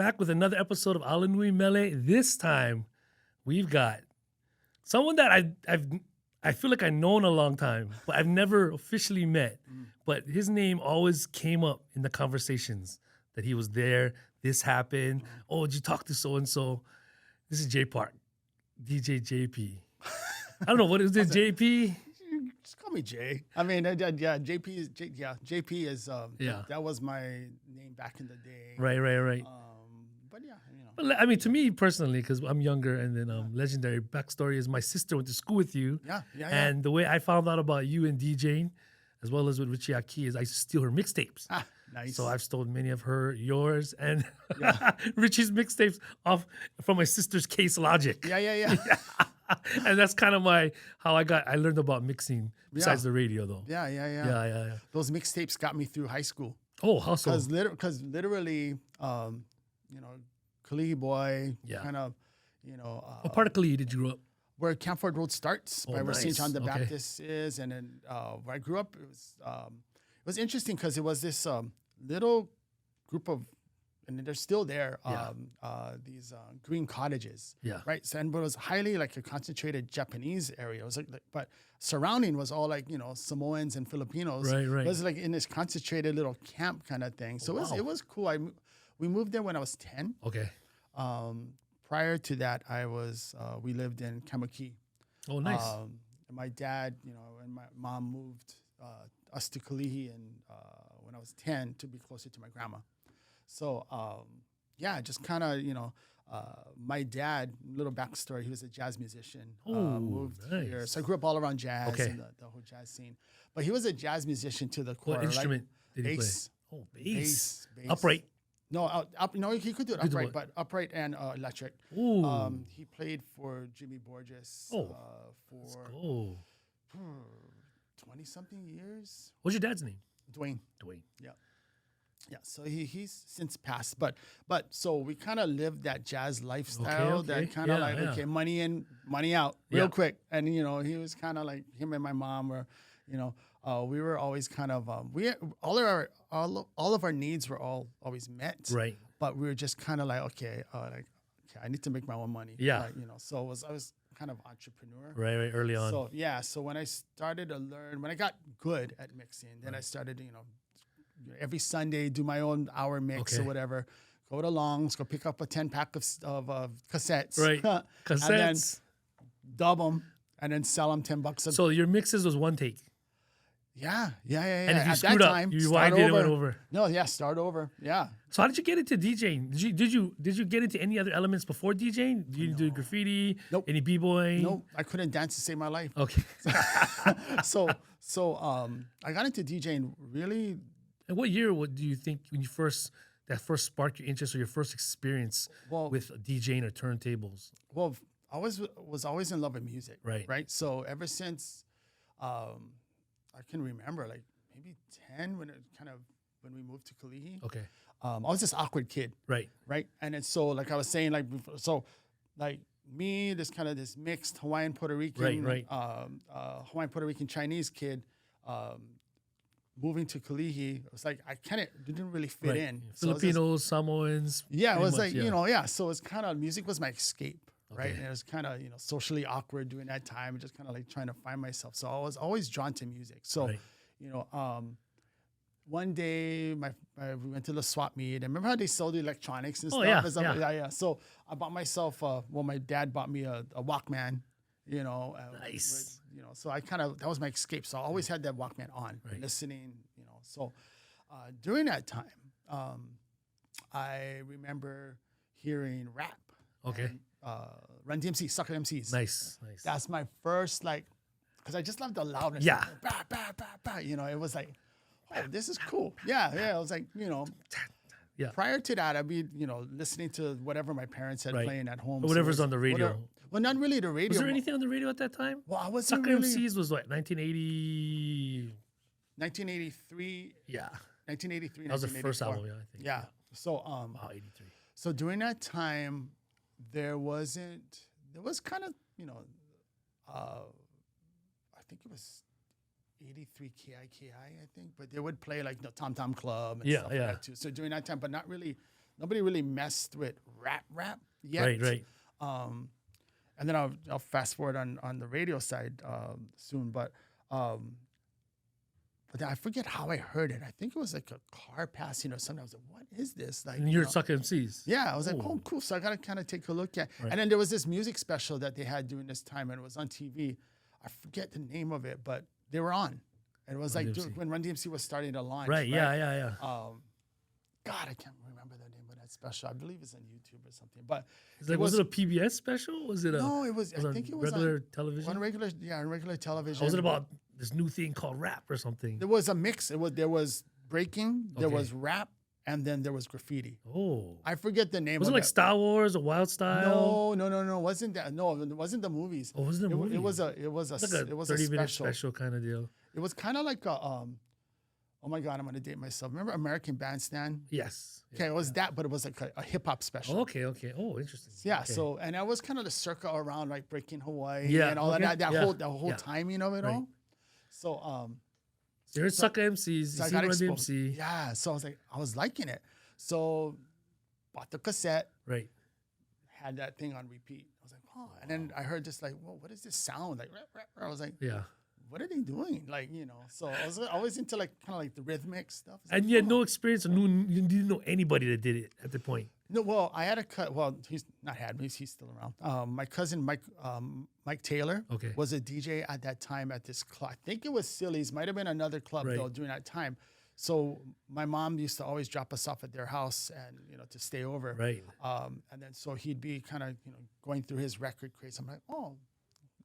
back with another episode of ALANUI MELE. This time, we've got someone that I feel like I've known a long time, but I've never officially met. But his name always came up in the conversations that he was there. This happened. Oh, did you talk to so and so? This is J Park, DJ JP. I don't know what is this, JP. Just call me Jay. I mean, yeah, JP is JP is that was my name back in the day. Right. But yeah, But I mean, to me personally, because I'm younger, and then legendary backstory is my sister went to school with you. Yeah. And the way I found out about you and DJing, as well as with Richie Aki, is I used to steal her mixtapes. Nice. So I've stolen many of yours, and Richie's mixtapes off from my sister's Case Logic. Yeah. And that's kind of how I learned about mixing besides the radio though. Yeah. Those mixtapes got me through high school. Oh, how so? Because literally, Kalihi boy, kind of, what part of Kalihi did you grow up? Where Camford Road starts, by where St. John the Okay. Baptist is, and then where I grew up, it was interesting because it was this little group of, and they're still there, these green cottages, right? So, but it was highly like a concentrated Japanese area. It was like but surrounding was all like, Samoans and Filipinos. Right. It was like in this concentrated little camp kind of thing. So it was cool. We moved there when I was 10. Okay. Prior to that, we lived in Kamaki. Oh, nice. My dad, and my mom moved us to Kalihi when I was 10 to be closer to my grandma. So, just kind of, my dad, little backstory, he was a jazz musician, moved here. So I grew up all around jazz and the whole jazz scene. But he was a jazz musician to the core. What instrument did he bass. play? Oh, bass. Bass. Upright? No, he could do it upright, but upright and electric. Ooh. He played for Jimmy Borges for 20-something years. What's your dad's name? Dwayne. Yeah, so he's since passed, but so we kind of lived that jazz lifestyle, that kind of money in, money out, real quick, and he was kind of like him and my mom were, we were always kind of all of our needs were always met, right? But we were just kind of like okay, I need to make my own money, so I was kind of entrepreneur, right, early on. So so when I started to learn, when I got good at mixing, then I started every Sunday, do my own hour mix or whatever. Go to Long's, go pick up a 10-pack of cassettes. Right, cassettes. And then dub them, and then sell them $10. So your mixes was one take? Yeah. And if you At screwed that up, time, you went over. No, start over. Yeah. So how did you get into DJing? Did you get into any other elements before DJing? Did you do graffiti? Nope. Any b-boying? Nope. I couldn't dance to save my life. Okay. So I got into DJing really. And what year do you think when that first sparked your interest or your first experience with DJing or turntables? Well, I was always in love with music. Right. So ever since I can remember, like maybe 10 when we moved to Kalihi. Okay. I was this awkward kid. Right. And it's so like I was saying like before, so like me, this mixed Hawaiian Puerto Rican, Hawaiian Puerto Rican Chinese kid. Moving to Kalihi, it was like I kind of didn't really fit in. Filipinos, Samoans. Yeah, it was like, So it's kind of, music was my escape, right? And it was kind of, socially awkward during that time, just kind of like trying to find myself. So I was always drawn to music. So, one day we went to the swap meet. And remember how they sold the electronics and stuff? Yeah. So I bought myself, my dad bought me a Walkman. Nice. So I that was my escape. So I always had that Walkman on, listening, So during that time, I remember hearing rap. Okay. And, Run DMC, Sucker MCs. Nice. That's my first, because I just loved the loudness. Yeah. Bah, bah, bah, bah. It was like, oh, this is cool. Yeah. I was like, Yeah. Prior to that, I'd be, listening to whatever my parents had playing at home. Or whatever's on the radio. Well, not really the radio. Was there anything on the radio at that time? Well, I wasn't Sucker really. MCs was what, 1980? 1983. Yeah. 1983. That was the first album, I think. Yeah. So, 83. So during that time, there was kind of, I think it was 83 KIKI, I think, but they would play like the Tom Tom Club and stuff like that too. So during that time, but not really nobody really messed with rap yet. Right. And then I'll fast forward on the radio side soon, but then I forget how I heard it. I think it was like a car passing or something. I was like, what is this? Like, And you're Suck MCs. yeah, I was like, oh, cool. So I got to kind of take a look at. Right. And then there was this music special that they had during this time, and it was on TV. I forget the name of it, but they were on. And it was Run like DMC. when Run DMC was starting to launch. Right. Yeah. God, I can't remember the name of that special. I believe it's on YouTube or something. But Was it a PBS special? Was it a no? It was. I think it was regular on television. On regular television. Or was it about this new thing called rap or something? There was a mix. There was breaking, there Okay. was rap, and then there was graffiti. Oh, I forget the name. was it of like it. Star Wars or Wild Style? No. Wasn't that? No, it wasn't the movies. Oh, wasn't it a movie? It was a Like a it was a 30-minute special. special kind of deal. It was kind of like a oh my God, I'm gonna date myself. Remember American Bandstand? Yes. Okay, it was that, but it was like a hip hop special. Okay. Oh, interesting. Yeah. Okay. So and I was kind of the circle around like breaking Hawaii Yeah, and all okay, of that yeah, whole yeah. timing of it Right. all. So So you're Suck MCs. You so I see got Run exposed. DMC. Yeah. So I was liking it. So bought the cassette, Right. had that thing on repeat. I was like, oh, and then I heard just like, whoa, what is this sound? Like, I was like, Yeah. what are they doing? Like, so I was always into like kind of like the rhythmic stuff. I was like, And you had oh. no experience, or you didn't know anybody that did it at the point. No, well, I had a cut. Well, he's not had me. He's still around. My cousin Mike Taylor Okay. was a DJ at that time at this club. I think it was Silly's. Might have been another club Right. though during that time. So my mom used to always drop us off at their house and to stay over. Right. And then so he'd be kind of going through his record crates. I'm like, oh,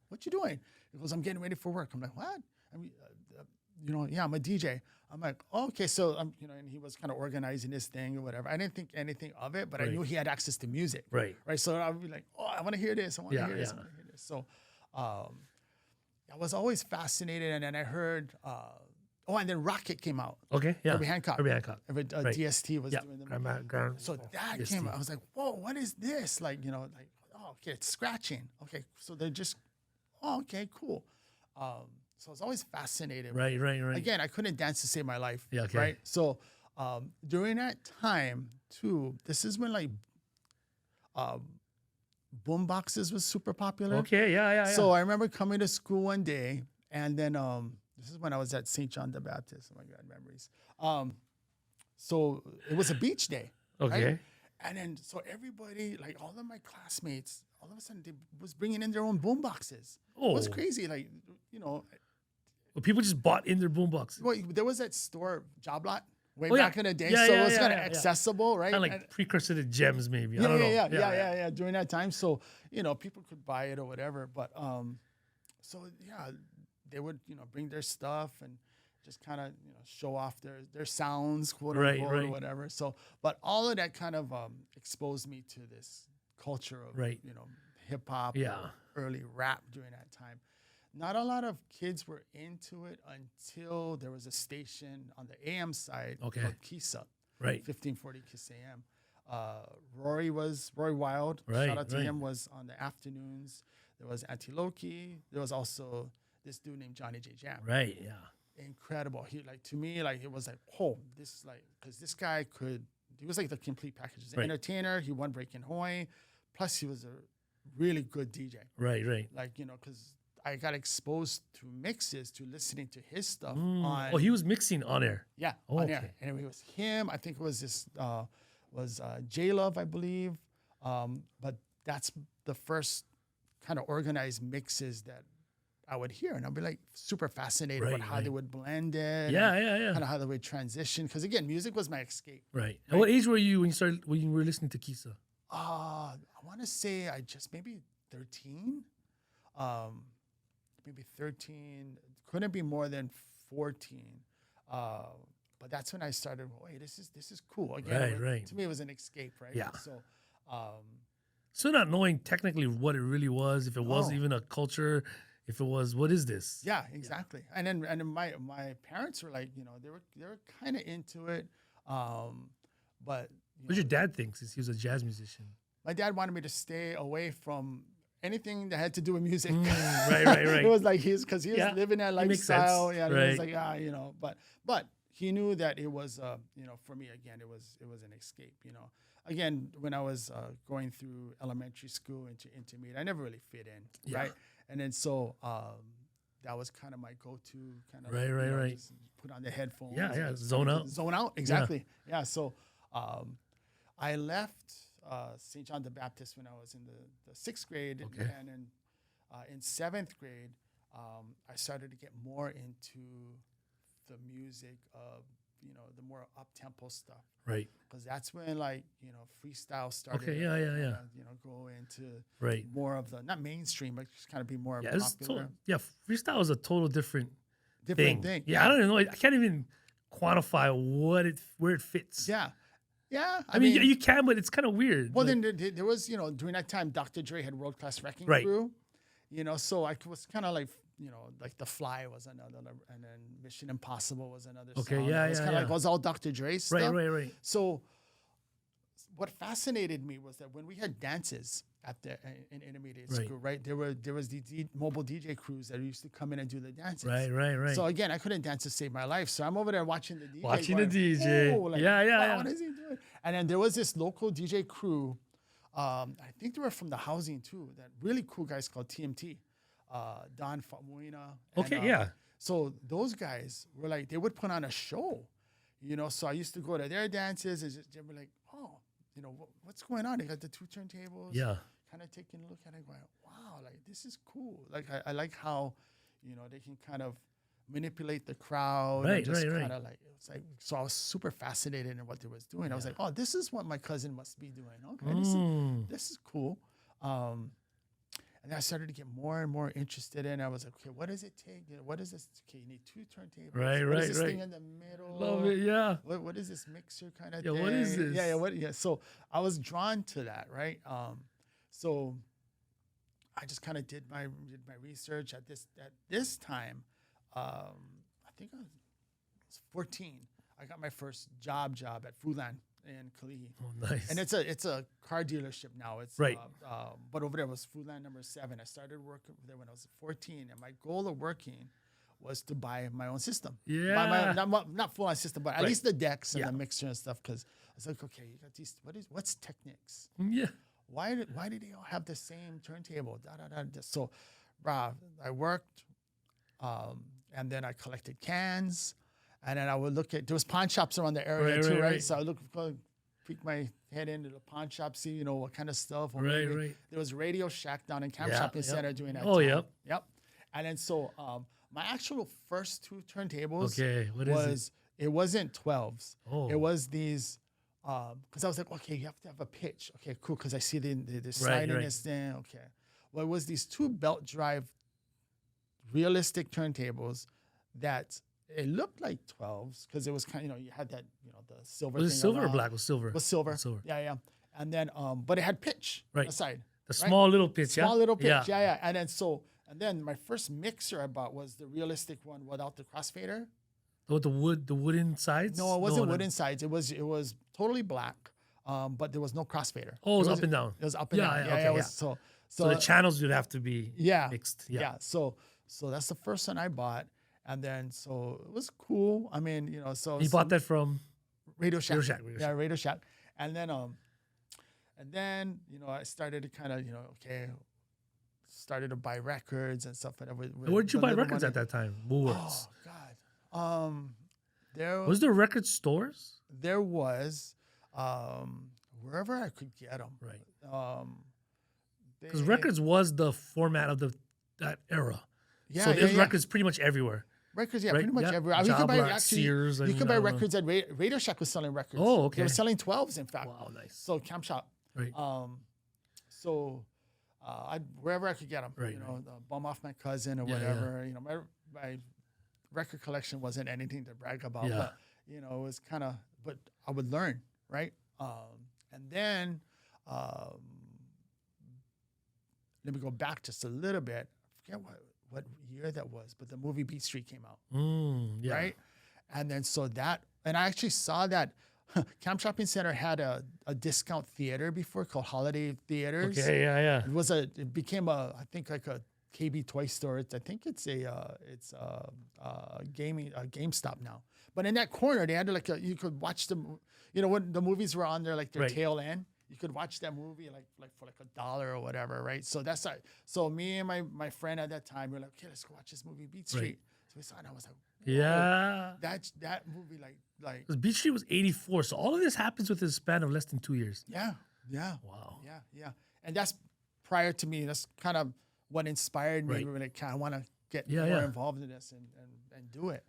what you doing? He goes, I'm getting ready for work. I'm like, what? I mean, yeah, I'm a DJ. I'm like, oh, okay. So and he was kind of organizing his thing or whatever. I didn't think anything of it, but I Right. knew he had access to music. Right. Right. So I would be like, oh, I want to hear this. I want to Yeah, hear this. yeah. I want to hear this. So I was always fascinated. And then I heard, and then Rocket came out. Okay. Yeah. Herbie Hancock. Right. DST was Yeah. doing the So that DST. came out. I was like, whoa, what is this? Like, oh, okay, it's scratching. Okay. So they're just, oh, okay, cool. So I was always fascinated. Right. Again, I couldn't dance to save my life. Yeah, okay. Right. So during that time too, this is when like boom boxes was super popular. Okay. Yeah. So I remember coming to school one day, and then this is when I was at St. John the Baptist. Oh my God, memories. So it was a beach day. Okay. Right? And then so everybody, like all of my classmates, all of a sudden they was bringing in their own boom boxes. It was Oh. crazy. Like, Well, people just bought in their boomboxes. well, there was that store, Job Lot, way Oh, yeah. back in the day. Yeah, so yeah, it was yeah, kind of yeah, yeah. accessible, right? Kind of like And- precursor to gems, maybe. I don't know. yeah. During that time, so people could buy it or whatever. But so yeah, they would bring their stuff and just kind of show off their sounds, quote Right, unquote, right. or whatever. So, but all of that kind of exposed me to this culture of Right. hip hop, Yeah. early rap during that time. Not a lot of kids were into it until there was a station on the AM side Okay. called Kisa. Right. 1540 Kiss AM. Rory Wild. Right, Shout out to right. him. Was on the afternoons. There was Auntie Loki. There was also this dude named Johnny J Jam. Right. Yeah. Incredible. He to me it was like, oh, this is like, because this guy he was like the complete package. He's an Right. entertainer. He won Breaking Hawaii. Plus he was a really good DJ. Right. Like because I got exposed to mixes, to listening to his stuff on. Oh, he was mixing on air. Yeah, Oh, on air. okay. And it was him. I think it was this J Love, I believe. But that's the first kind of organized mixes that I would hear, and I'd be like super fascinated Right, about how right. they would blend it. Yeah. Kind of how they would transition. Because again, music was my escape. Right. And what age were you when you were listening to Kisa? I want to say I just maybe 13. Maybe 13. Couldn't be more than 14. But that's when I started. Wait, this is cool. Again, Right. To me, it was an escape, right? Yeah. So, So not knowing technically what it really was, if it was No. even a culture, if it was, what is this? yeah, exactly. And then my parents were like, they were kind of into it. But What did your dad think since he was a jazz musician? my dad wanted me to stay away from anything that had to do with music. Right. It was like because he was Yeah, living that it makes lifestyle. sense. Yeah, it was Right. like but he knew that it was for me again it was an escape. again, when I was going through elementary school into intermediate, I never really fit in, right? And then so that was kind of my go-to kind of right. just put on the headphones. Yeah, and zone out. Zone out, exactly. Yeah. So I left St. John the Baptist when I was in the 6th grade, and then in 7th grade, I started to get more into the music of the more up-tempo stuff. Right. Because that's when freestyle started. Okay, yeah. Go into more of the not mainstream, but just kind of be more popular. Freestyle is a total different thing. Yeah, I don't even know. I can't even quantify where it fits. Yeah. I mean, you can, but it's kind of weird. Well, then there was, during that time, Dr. Dre had World Class Wrecking Crew. So I was kind of like, like The Fly was another, and then Mission Impossible was another song. It was kind of like, it was all Dr. Dre stuff. Right. So what fascinated me was that when we had dances in intermediate school, right, there was the mobile DJ crews that used to come in and do the dances. Right. So again, I couldn't dance to save my life. So I'm over there watching the DJ. Yeah. What is he doing? And then there was this local DJ crew. I think they were from the housing too. That really cool guys called TMT. Don Famuina. So those guys were like, they would put on a show, So I used to go to their dances and they were like, oh, what's going on? They got the 2 turntables. Yeah. Kind of taking a look at it, going, wow, like this is cool. Like I like how, they can kind of manipulate the crowd. Right. Kind of like, it's like, so I was super fascinated in what they was doing. I was like, oh, this is what my cousin must be doing. Okay, this is cool. And then I started to get more and more interested in. I was like, okay, what does it take? What is this? Okay, you need 2 turntables. What is this thing in the middle? Love it, yeah. What is this mixer kind of thing? What is this? Yeah. So I was drawn to that, right? So I just kind of did my research at this time. I think I was 14. I got my first job at Fulan in Kalihi. Oh, nice. And it's a car dealership now. It's right. But over there was Fulan number 7. I started working there when I was 14, and my goal of working was to buy my own system. Yeah. Not full on system, but at least the decks and the mixer and stuff. Because I was like, okay, you got these. What's Technics? Yeah. Why did they all have the same turntable? So, I worked, and then I collected cans. And then I would look at, there was pawn shops around the area too, right? So I would peek my head into the pawn shop, see, what kind of stuff. Right. There was Radio Shack down in Camp Shopping Center doing that. Oh, time. Yep. And then so my actual first 2 turntables it wasn't 12s. Oh. It was these, because I was like, okay, you have to have a pitch. Okay, cool, because I see the sliding this thing. Okay. Well, it was these 2 belt drive realistic turntables that it looked like 12s because it was kind of, you had that, the silver. Was it silver or black? It was silver. It was silver. Yeah. And then, but it had pitch aside. The small little pitch, Small little pitch, yeah. And then my first mixer I bought was the realistic one without the crossfader. Oh, the wooden sides? No, it wasn't wooden sides. It was totally black, but there was no crossfader. Oh, it was up and down. It was up and down. Yeah. So the channels would have to be mixed. Yeah. So that's the first one I bought. And then, so it was cool. I mean, so. You bought that from? Radio Shack. Yeah, Radio Shack. And then, I started to kind of, started to buy records and stuff. Where'd you buy records at that time? Woolworths. Oh, God. Was there record stores? There was, wherever I could get them. Right. Because records was the format of that era. Yeah, so there's records pretty much everywhere. Records, pretty much everywhere. You could buy Sears. You could buy records at Radio Shack was selling records. Oh, okay. They were selling 12s, in fact. Wow, nice. So Camp Shop. Right. Wherever I could get them. Right. Bum off my cousin or whatever. Yeah. My record collection wasn't anything to brag about. Yeah. But it was kind of. But I would learn, right? And then, let me go back just a little bit. I forget what year that was, but the movie Beat Street came out, right? And then and I actually saw that Camp Shopping Center had a discount theater before called Holiday Theaters. Okay, yeah. It became I think like a KB toy store. I think it's a GameStop now. But in that corner, they had like you could watch them. You know, when the movies were on there, like their tail end, you could watch that movie like for like $1 or whatever, right? So that's like, so me and my friend at that time, we were like, okay, let's go watch this movie, Beat Street. Right. So we saw it, and I was like, Yeah. that movie, like 'Cause Beach Street was 84. So all of this happens within a span of less than 2 years. yeah. Wow. Yeah. And that's prior to me. That's kind of what inspired me. Right. Really kind of want to get Yeah, more yeah. involved in this and do it.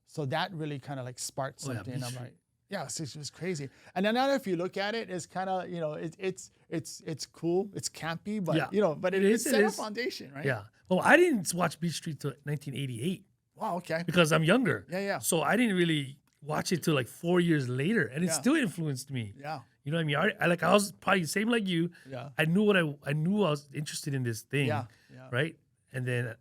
So that really kind of like sparked Oh, yeah, something. Beach I'm Street. like, yeah, it was crazy. And then now if you look at it, it's kind of, you know, it's cool. It's campy, but Yeah. you know, but It it is, set it a is. foundation, right? Yeah. Well, I didn't watch Beach Street till 1988 Wow. Okay. because I'm younger. Yeah. So I didn't really watch it till like 4 years later, and it Yeah. still influenced me. Yeah. You know what I mean? I was probably same like you. Yeah. I knew I knew I was interested in this thing. Yeah. Right. And then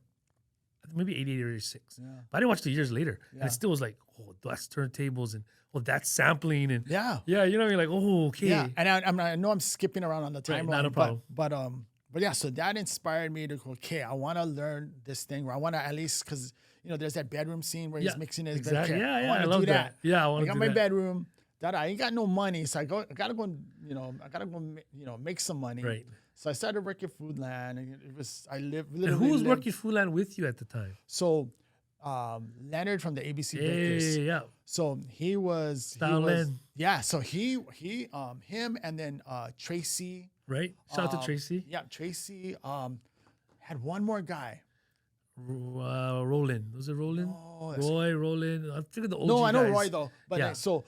maybe 88 or 86. Yeah. But I didn't watch it years later, and Yeah. it still was like, oh, that's turntables and that's sampling and Yeah. you know what I mean? Like, oh, okay. Yeah, and I know I'm skipping around on the Right, timeline, not a problem. but yeah, so that inspired me to go, okay, I want to learn this thing where I want to at least, because you know there's that bedroom scene where he's mixing his exactly. bed. Yeah, I want I to love do that. Yeah, I want I to got do my that. bedroom. That I ain't got no money, so I gotta go, make some money. Right. So I started working Foodland, and And who was working Foodland with you at the time? So Leonard from the ABC Bakers. Yeah. So he was Style Len. yeah. So he him and then Tracy. Right. Shout out to Tracy. Yeah, Tracy had one more guy. Roland. Was it Roland? No, that's- Roy, Roland. I'm thinking the OG No, I know guys. Roy though. But Yeah. so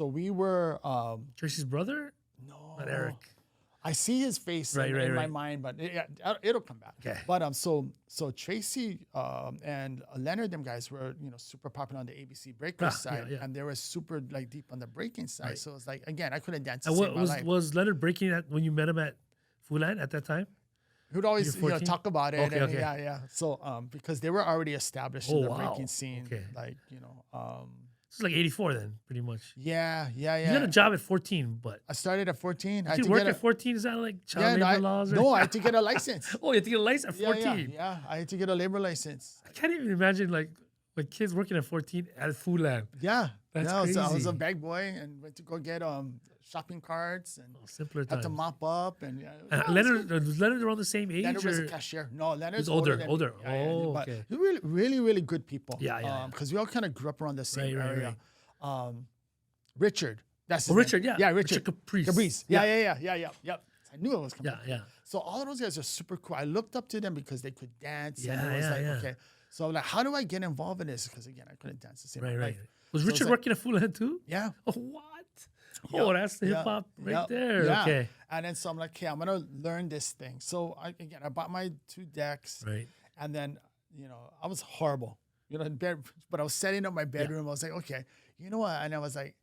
we were Tracy's brother? no, Not Eric. I see his face Right, in my right. mind, but it'll come back. Okay. But so Tracy and Leonard, them guys were super popular on the ABC Breakers side, yeah. and they were super like deep on the breaking side. Right. So it's like again, I couldn't dance. And To what save my was life. was Leonard breaking at when you met him at Foodland at that time? Who'd always You're 14? talk about it. Okay, and okay. Yeah. So because they were already established in Oh, the wow. breaking scene, Okay. like This is like 84 then, pretty much. yeah. You got a job at 14, but I started at 14. I had you to work get at 14? Is that like child yeah, labor laws? Or no, I had to get a license. Oh, you have to get a license at 14. Yeah, I had to get a labor license. I can't even imagine like kids working at 14 at Foodland. Yeah, That's I was a crazy. bag boy and went to go get shopping carts and Simpler had times. to mop up and Was Leonard around the same age? Leonard was a or- cashier. No, Leonard's He's older, than me. older. Yeah, Oh, but okay. they're really, really, really good people. Yeah. Because we all kind of grew up around the same Right, area. Richard, that's his Oh, Richard, name. yeah. Richard Caprice. Yeah. Yep. I knew it was coming. Yeah. So all of those guys are super cool. I looked up to them because they could dance. Yeah, and it was like, yeah. okay. So like, how do I get involved in this? Because again, I couldn't dance the same Right. life. Was So it's Richard like- working at Foodland too? Yeah. Oh, what? Oh, that's the hip hop right there. Yeah. Okay. And then so I'm like, okay, I'm gonna learn this thing. So I bought my 2 decks, Right. and then I was horrible, in bed, but I was setting up my bedroom. I was like, okay, you know what? And I was like,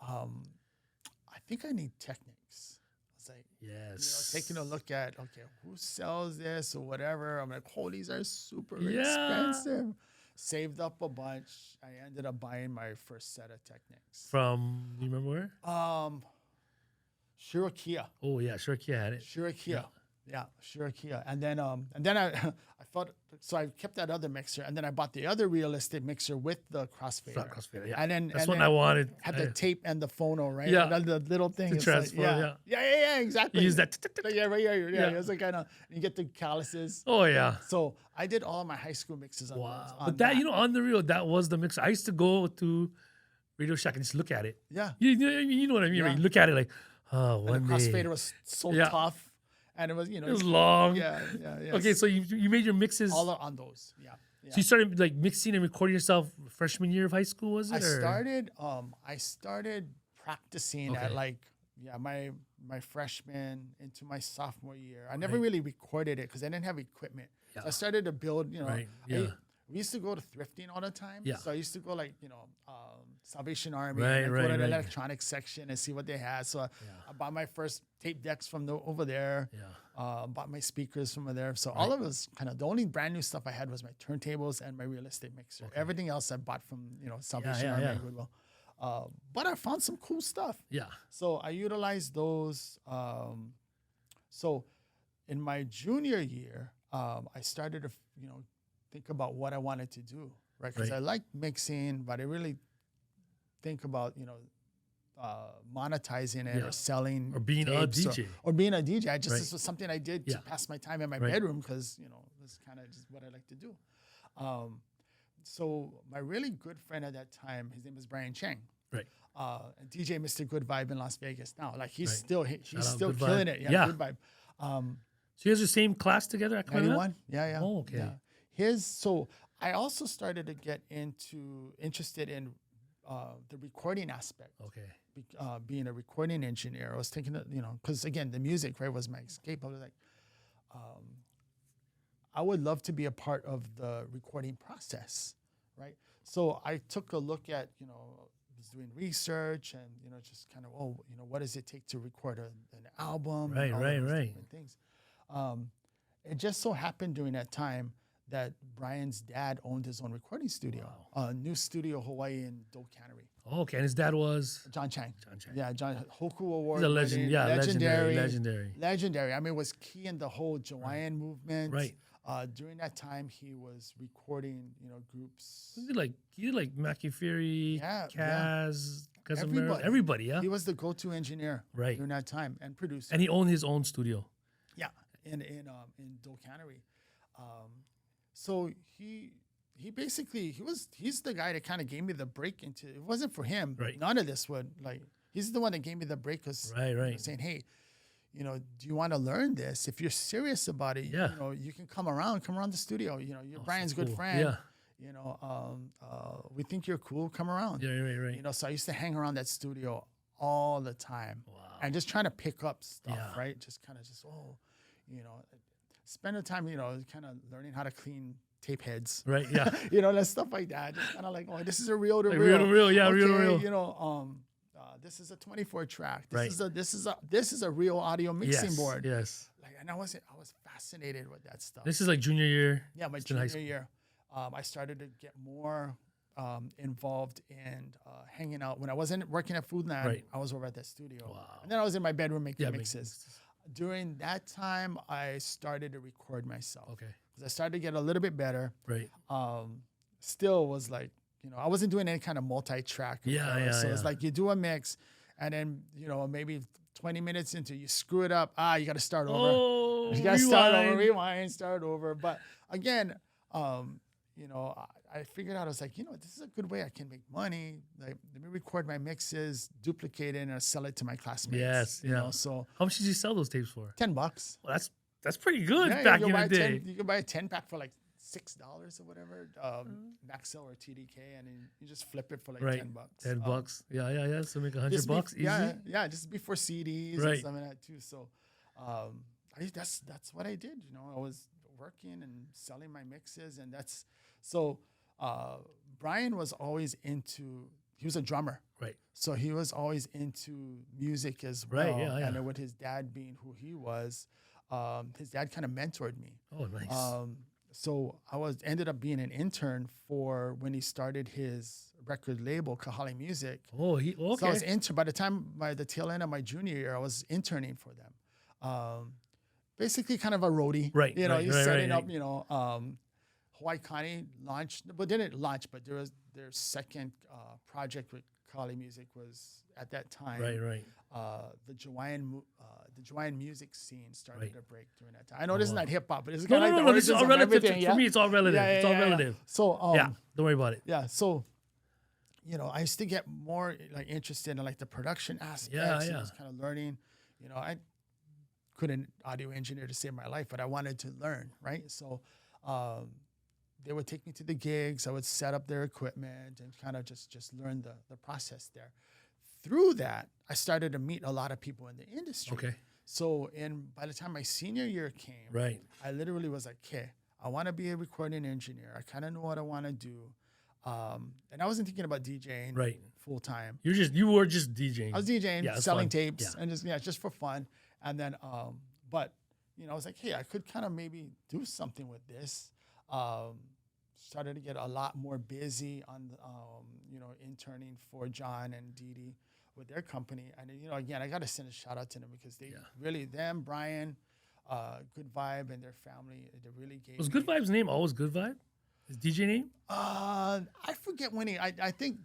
I think I need techniques. I was like, Yes. taking a look at who sells this or whatever. I'm like, oh, these are super Yeah. expensive. Saved up a bunch. I ended up buying my first set of Technics. From, you remember where? Shirakia. Oh, yeah. Sure, Kia had it. Shirakia. Yeah, Shirakia. And then I thought, so I kept that other mixer, and then I bought the other realistic mixer with the crossfader. Flat crossfader, yeah. And then That's and what then I wanted. had the tape and the phono, right? Yeah. And the little thing. To it's like, transfer, yeah, exactly. You use that. Yeah, right here. Yeah, Yeah. it's like kind of, you get the calluses. Oh, yeah. So I did all my high school mixes on Wow. those, on But that, on the real, that was the mix. I used to go to Radio Shack and just look at it. Yeah. You know what I mean? Right? Yeah. You look at it like, oh, And one the day. crossfader was so Yeah. tough. And it was, It was long. Yeah. Okay, so you made your mixes. all on those. Yeah. So you started like mixing and recording yourself freshman year of high school, was it? I started practicing at Okay. my freshman into my sophomore year. I never really recorded it because I didn't have equipment. Yeah. So I started to build, Right, yeah. we used to go to thrifting all the time. Yeah. So I used to go Salvation Army Right, and right, go to the right. electronics section and see what they had. So I bought my first tape decks from over there. Yeah. Bought my speakers from over there. So all of it was kind of, the only brand new stuff I had was my turntables and my realistic mixer. Everything else I bought from, Salvation Army and Goodwill. But I found some cool stuff. Yeah. So I utilized those. So, in my junior year, I started to, think about what I wanted to do, right? Because I like mixing, but I really think about, monetizing it or selling or being a tapes DJ. or being a DJ. This was something I did to pass my time in my Right. bedroom because, this is kind of just what I like to do. So my really good friend at that time, his name is Brian Cheng. Right. DJ Mr. Good Vibe in Las Vegas now. Like he's Right. still Shout out still Good killing Vibe. it. Yeah. Good Vibe. So you guys are the same class together at Climbing Up? 91. Yeah. Oh, okay. Yeah. So I also started to get interested in the recording aspect. Okay. Being a recording engineer, I was thinking that, because again, the music, right, was my escape. I was like, I would love to be a part of the recording process, right? So I took a look at, was doing research and, just kind of, what does it take to record an album? Right, and all right, those right. different things. It just so happened during that time that Brian's dad owned his own recording studio, New Studio Hawaii in Doe Cannery. Oh, okay. And his dad was? John Chang. John Chang. Yeah, Hoku Award. He's a legend. winning, Yeah, legendary. Legendary. I mean, was key in the whole Hawaiian movement. Right. During that time, he was recording, groups. He did like Mackie Fury, Kaz, everybody, yeah? He was the go-to engineer during that time and producer. And he owned his own studio. Yeah, in Doe Cannery. So he basically, he's the guy that kind of gave me the break into, it wasn't for him. Right. None of this would, he's the one that gave me the break because saying, hey, do you want to learn this? If you're serious about it, you can come around the studio. You're Brian's good friend. Yeah. We think you're cool. Come around. Yeah, right. So I used to hang around that studio all the time. Wow. And just trying to pick up stuff, right? Just kind of spend the time, kind of learning how to clean tape heads. Right, yeah. That stuff like that. Just kind of like, this is a reel to reel. Reel to reel, yeah, reel to reel. This is a 24 track. Right. This is a real audio mixing board. Yes. And I was fascinated with that stuff. This is like junior year. Yeah, my junior year. I started to get more involved in hanging out. When I wasn't working at Foodland, I was over at that studio. Wow. And then I was in my bedroom making mixes. During that time, I started to record myself. Okay. Because I started to get a little bit better. Right. Still was like, I wasn't doing any kind of multi-track. So it's like you do a mix, and then, maybe 20 minutes into you screw it up. You got to start over. Oh, you got to start over, rewind, start over. But again, I figured out, I was like, this is a good way I can make money. Like, let me record my mixes, duplicate it, and sell it to my classmates. Yes, yeah. So how much did you sell those tapes for? $10. Well, that's pretty good back in the day. You can buy a 10-pack for like $6 or whatever, Maxell or TDK, and then you just flip it for like $10. $10. Yeah. So make $100 easy. Yeah. Just before CDs and stuff like that too. So, that's what I did. I was working and selling my mixes, and that's so. Brian was always into. He was a drummer, right? So he was always into music as well. Right. Yeah. And with his dad being who he was, his dad kind of mentored me. Oh, nice. So I ended up being an intern for when he started his record label, Kahali Music. Oh, okay. So I was by the tail end of my junior year, I was interning for them. Basically kind of a roadie. Right. You're setting up, Hawaii County launched, but didn't launch, but their second project with Kahali Music was at that time. Right. The Hawaiian music scene started to break during that time. I know this is not hip hop, but it's kind of no. This is all relative. For me, it's all relative. It's all relative. So don't worry about it. Yeah. So, I used to get more interested in the production aspects. Yeah. I was kind of learning. I couldn't audio engineer to save my life, but I wanted to learn. Right. So, they would take me to the gigs. I would set up their equipment and kind of just learn the process there. Through that, I started to meet a lot of people in the industry. Okay. So by the time my senior year came, I literally was like, okay, I want to be a recording engineer. I kind of know what I want to do. And I wasn't thinking about DJing full time. You were just DJing. I was DJing, selling tapes, and just for fun. And then, but I was like, hey, I could kind of maybe do something with this. Started to get a lot more busy on, interning for John and Dee Dee with their company. And, again, I got to send a shout out to them because they really, Brian, Good Vibe and their family. They really gave. Was me, Good Vibe's name always Good Vibe? His DJ name? I forget when I think.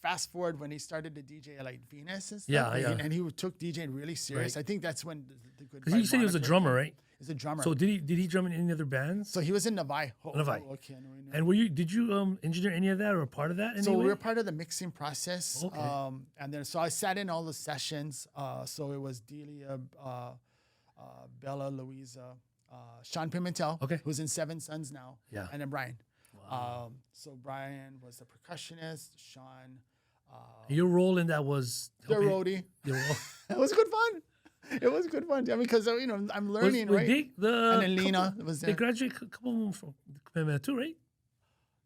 Fast forward when he started to DJ at like Venus and stuff. Yeah, yeah. And he took DJing really serious. Right. I think that's when the Good Because you Vibe said he was a moniker drummer, came. right? He's a drummer. So did he drum in any other bands? So he was in Navai. Navai. Okay, I know. And did you engineer any of that or a part of that? So anyway? we were part of the mixing process. Okay. And then so I sat in all the sessions. So it was Delia, Bella, Louisa, Sean Pimentel, Okay. who's in Seven Sons now. Yeah. And then Brian. Wow. So Brian was the percussionist. Sean. Your role in that was The roadie. Your role. It was good fun. It was good fun. I mean, because I'm learning, Was right? and then Lena was there. They graduated a couple of them from Kamehameha too, right?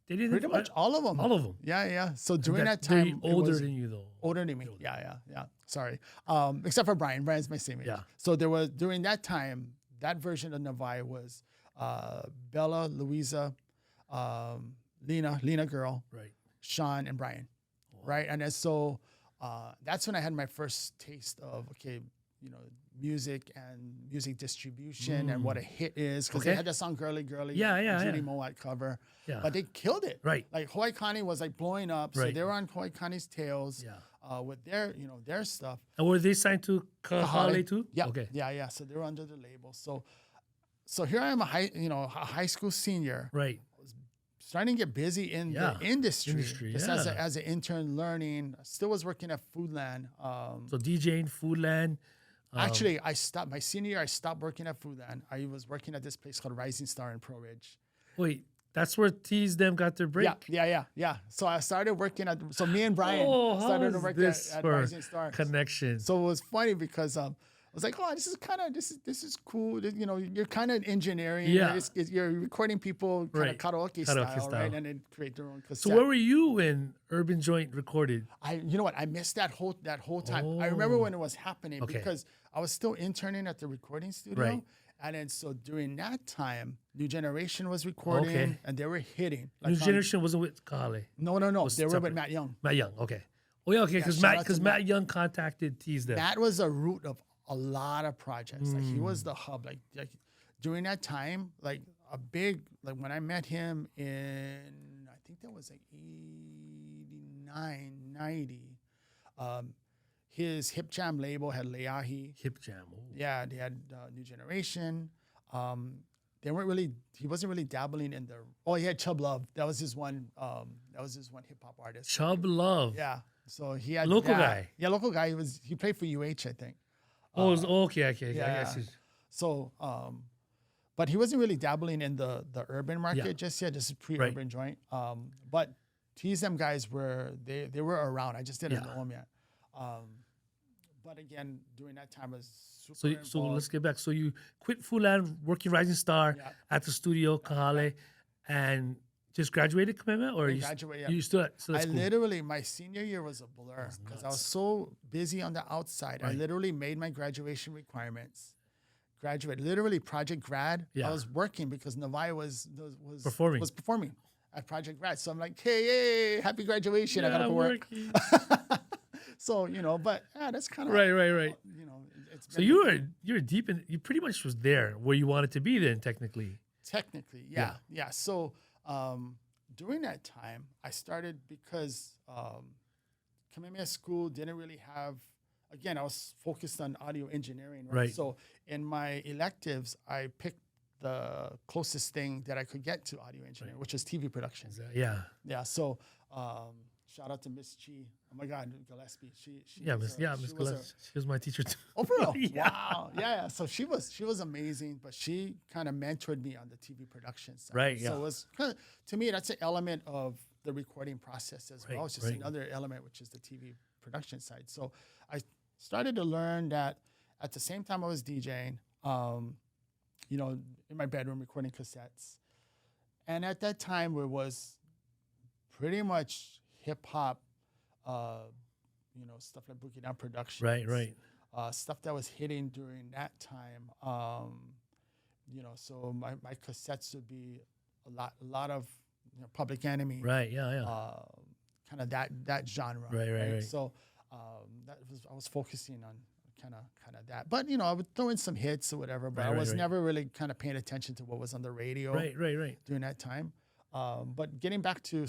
They didn't Pretty much all of them. All of them. Yeah. So during that They're time, older it was than you though. older than me. Yeah. Sorry. Except for Brian. Brian's my same age. Yeah. So there was during that time, that version of Navai was Bella, Louisa, Lena girl, Right. Sean, and Brian. Right. And then so that's when I had my first taste of music and music distribution and what a hit is, because they Okay. had that song "Girly Girly," Yeah. Judy Mowatt cover, Yeah. but they killed it. Right. Like Hawaii Connie was like blowing up, so Right. they were on Hawaii Connie's tails with their stuff. And were they signed to Kahale too? Yeah, Okay. yeah. So they were under the label. So here I am, a high school senior, Right. starting to get busy in the industry. Just yeah. as an intern learning. Still was working at Foodland. So DJing, Foodland. Actually, I stopped my senior year. I stopped working at Foodland. I was working at this place called Rising Star in Pro Ridge. Wait, that's where Tease them got their break. Yeah. So I started working at. So me and Brian started to work at Rising Star. Connection. So it was funny because I was like, oh, this is cool. You're kind of engineering. Yeah. You're recording people kind of Right. karaoke style, right? And then create their own cassette. So where were you when Urban Joint recorded? You know what? I missed that whole time. I remember when it was happening because I was still interning at the recording studio. Right. And then so during that time, New Generation was recording and they were hitting. New Generation wasn't with Kahale. No. They were separate. with Matt Young. Matt Young, okay. Oh yeah, okay, because shout out to Matt Young contacted Tease them. Matt was a root of a lot of projects. Like he was the hub. Like during that time, like a big, like when I met him in, I think that was like 89, 90. His Hip Jam label had Leahi. Hip Jam. Oh. Yeah, they had New Generation. He wasn't really dabbling in the. Oh, he had Chubb Love. That was his one. Hip hop artist. Chubb Love. Yeah. So he had Local guy. Yeah, local guy. He played for UH, I think. Okay. Yeah. I see. So, but he wasn't really dabbling in the urban market just yet. This is pre-urban joint. But TSM guys were around. I just didn't know them yet. But again, during that time I was super So involved. let's get back. So you quit Foodland, working Rising Star at the studio, Kahale, and just graduated Kamehameha, or you graduated, you still at I school? literally, my senior year was a blur because I was so busy on the outside. I literally made my graduation requirements. Graduate, literally Project Grad. Yeah. I was working because Navai was performing at Project Grad. So I'm like, hey, happy graduation. I gotta go work. So, but that's kind of Right. It's So you were deep in. You pretty much was there where you wanted to be then, technically. yeah. So during that time, I started because Kamehameha School didn't really have. Again, I was focused on audio engineering, right? So in my electives, I picked the closest thing that I could get to audio engineering, which is TV production. Yeah. So shout out to Miss Chi. Oh my God, Gillespie. Miss Gillespie. She was my teacher too. Oh, for real? Wow. Yeah. So she was amazing, but she kind of mentored me on the TV production side. Right. Yeah. So it was kind of, to me, that's an element of the recording process as well. It's just another element, which is the TV production side. So I started to learn that at the same time I was DJing, in my bedroom recording cassettes. And at that time, it was pretty much hip hop, stuff like Boogie Down Productions. Right. Stuff that was hitting during that time. So my cassettes would be a lot of Public Enemy. Right. Yeah. Kind of that genre. Right. So I was focusing on kind of that. But I would throw in some hits or whatever. But I was never really kind of paying attention to what was on the radio. Right. During that time. But getting back to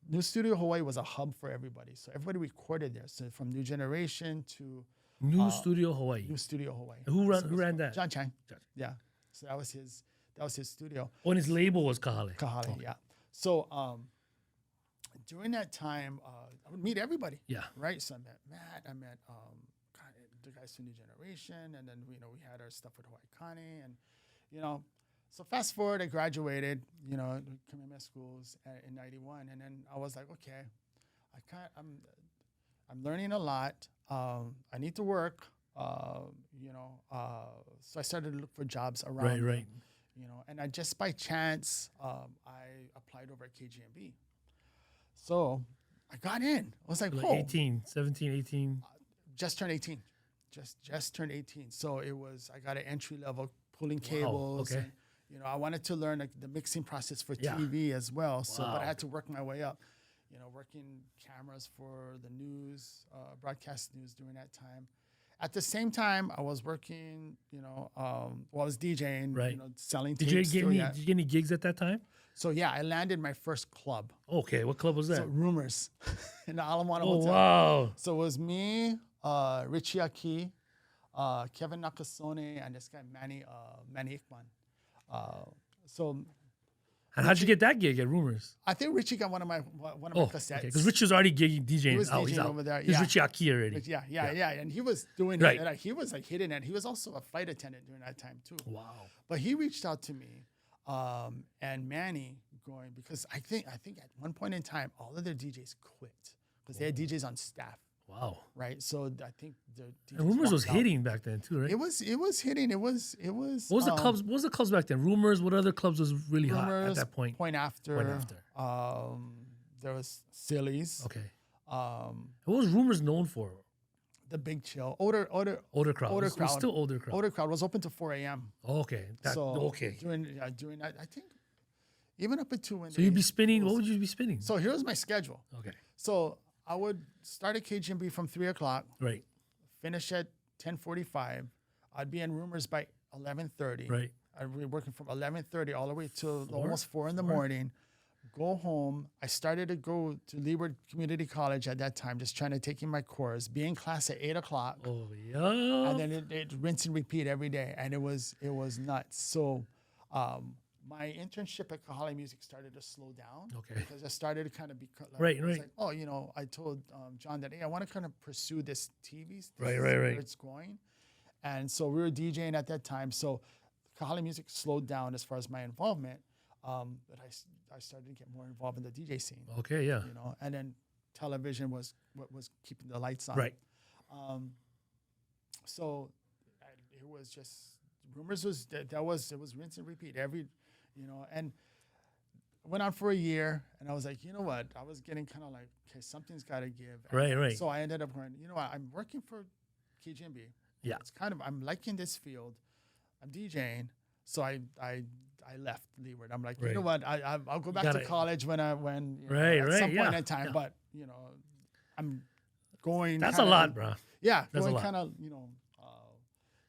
New Studio Hawaii was a hub for everybody. So everybody recorded there. So from New Generation to New Studio Hawaii. New Studio Hawaii. Who ran that? John Chang. Yeah. So that was his studio. Oh, and his label was Kahale. Kahale, yeah. So during that time, I would meet everybody. Yeah. Right. So I met Matt. I met the guys from New Generation, and then we had our stuff with Hawaii Kani, and So fast forward, I graduated. Kamehameha schools in '91, and then I was like, okay, I'm learning a lot. I need to work. So I started to look for jobs around. Right. And I just by chance, I applied over at KGMB. So I got in. I was like, Like oh, 17, 18. just turned 18. Just turned 18. So I got an entry level pulling cables. Okay. And, I wanted to learn the mixing process for TV as well. So, but I had to work my way up. Working cameras for the news, broadcast news during that time. At the same time, I was working, I was DJing, Right. Selling Did tapes. you get any gigs at that time? So, yeah, I landed my first club. Okay, what club was that? So, Rumors in the Ala Moana Oh, Hotel. wow. So, it was me, Richie Aki, Kevin Nakasone, and this guy, Manny Ickman. And how'd you get that gig at Rumors? I think Richie got one of my cassettes. Because Richie was already DJing. He was He's DJing out. over there. He's Yeah. Richie Aki already. Yeah. And he was doing Right. it. He was like hitting it. He was also a flight attendant during that time too. Wow. But he reached out to me, and Manny because I think at one point in time all of their DJs quit because they had DJs on staff. Wow. Right. So I think the DJs And Rumors was walked out. hitting back then too, right? It was hitting. It was. What was the clubs? What was the clubs back then? Rumors. What other clubs was really hot at Rumors, that point? Point after. There was Silly's. Okay. Um, What was Rumors known for? the Big Chill. Older crowd. Older crowd. Older It was crowd. still older crowd. Older crowd was open to 4 a.m. Oh, okay. Okay. During that, I think even up until when. So you'd be spinning. What would you be spinning? So here's my schedule. Okay. So I would start at KGMB from 3 o'clock, Right. finish at 10:45. I'd be in Rumors by 11:30. Right. I'd be working from 11:30 all the way till 4? almost 4 in the morning. Go home. I started to go to Leeward Community College at that time, just trying to take in my course. Be in class at 8 o'clock. Oh yeah. And then it rinse and repeat every day, and it was nuts. So my internship at Kahale Music started to slow down. Okay. Because I started to kind of be like, Right. like, I told John that, hey, I want to kind of pursue this TV. Right. Where it's going. And so we were DJing at that time. So Kahale Music slowed down as far as my involvement. But I started to get more involved in the DJ scene. Okay. Yeah. And then television was what was keeping the lights on. Right. So it was just Rumors was it was rinse and repeat and went on for a year, and I was like, you know what, I was getting kind of like, okay, something's got to give. Right. So I ended up going, you know what, I'm working for KGMB. Yeah. It's kind of, I'm liking this field. I'm DJing. So I left Leeward. I'm like, you know what, I'll go back to college at some point in time. Yeah. But I'm going. That's a lot, bro. Yeah, That's going a lot. kind of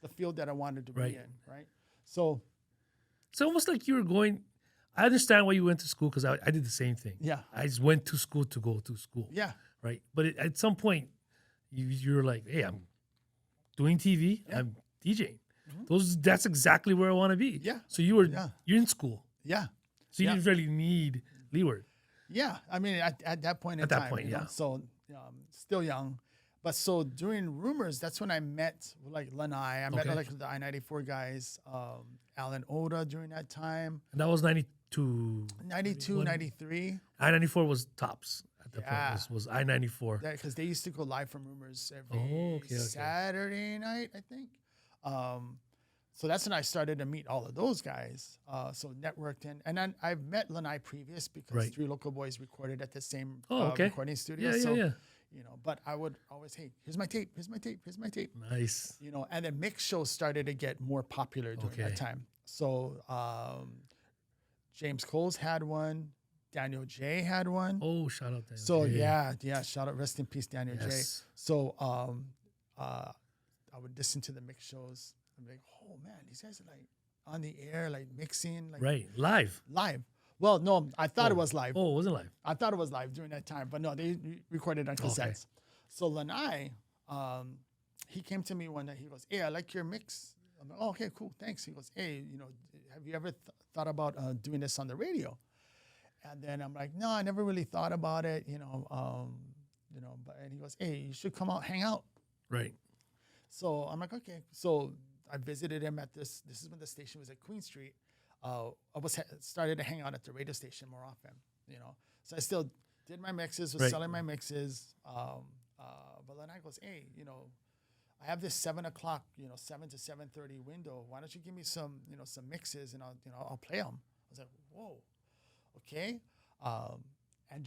the field that I wanted to be in, right? So It's almost like you were going. I understand why you went to school because I did the same thing. yeah, I just went to school to go to school. yeah, Right. But at some point, you're like, hey, I'm doing TV. Yeah. I'm DJing. That's exactly where I want to be. Yeah. So you're in school. yeah. So you didn't really need Leeward. Yeah, I mean, at that point in At that time, point, yeah. So still young, but so during Rumors, that's when I met like Lanai. I met Okay. like the I-94 guys, Alan Oda during that time, And that was 92. 92, 93. I-94 was tops at that Yeah. point. This was I-94. Because they used to go live from Rumors every Okay. Saturday night, I think. So that's when I started to meet all of those guys. So networked in, and then I've met Lanai previous because Right. Three Local Boys recorded at the same Okay. recording studio. Yeah, so, yeah. but I would always, hey, here's my tape. Nice. And then mix shows started to get more popular during that time. So James Coles had one, Daniel J had one. Oh, shout out there. So yeah, shout out, rest in peace, Daniel J. Yes. So I would listen to the mix shows. I'm like, oh man, these guys are like on the air, like mixing, like Right. Live. live. Well, no, I thought it was live. Oh, it wasn't live. I thought it was live during that time, but no, they recorded on cassettes. Okay. So Lanai, he came to me one day. He goes, "Hey, I like your mix." I'm like, "Oh, okay, cool, thanks." He goes, "Hey, have you ever thought about doing this on the radio?" And then I'm like, "No, I never really thought about it, But and he goes, "Hey, you should come out, hang out." Right. So I'm like, "Okay." So I visited him at this. This is when the station was at Queen Street. I started to hang out at the radio station more often, So I still did my mixes, was selling my mixes. But then I goes, "Hey, I have this 7 o'clock, 7 to 7:30 window. Why don't you give me some, some mixes and I'll play them." I was like, "Whoa, okay." And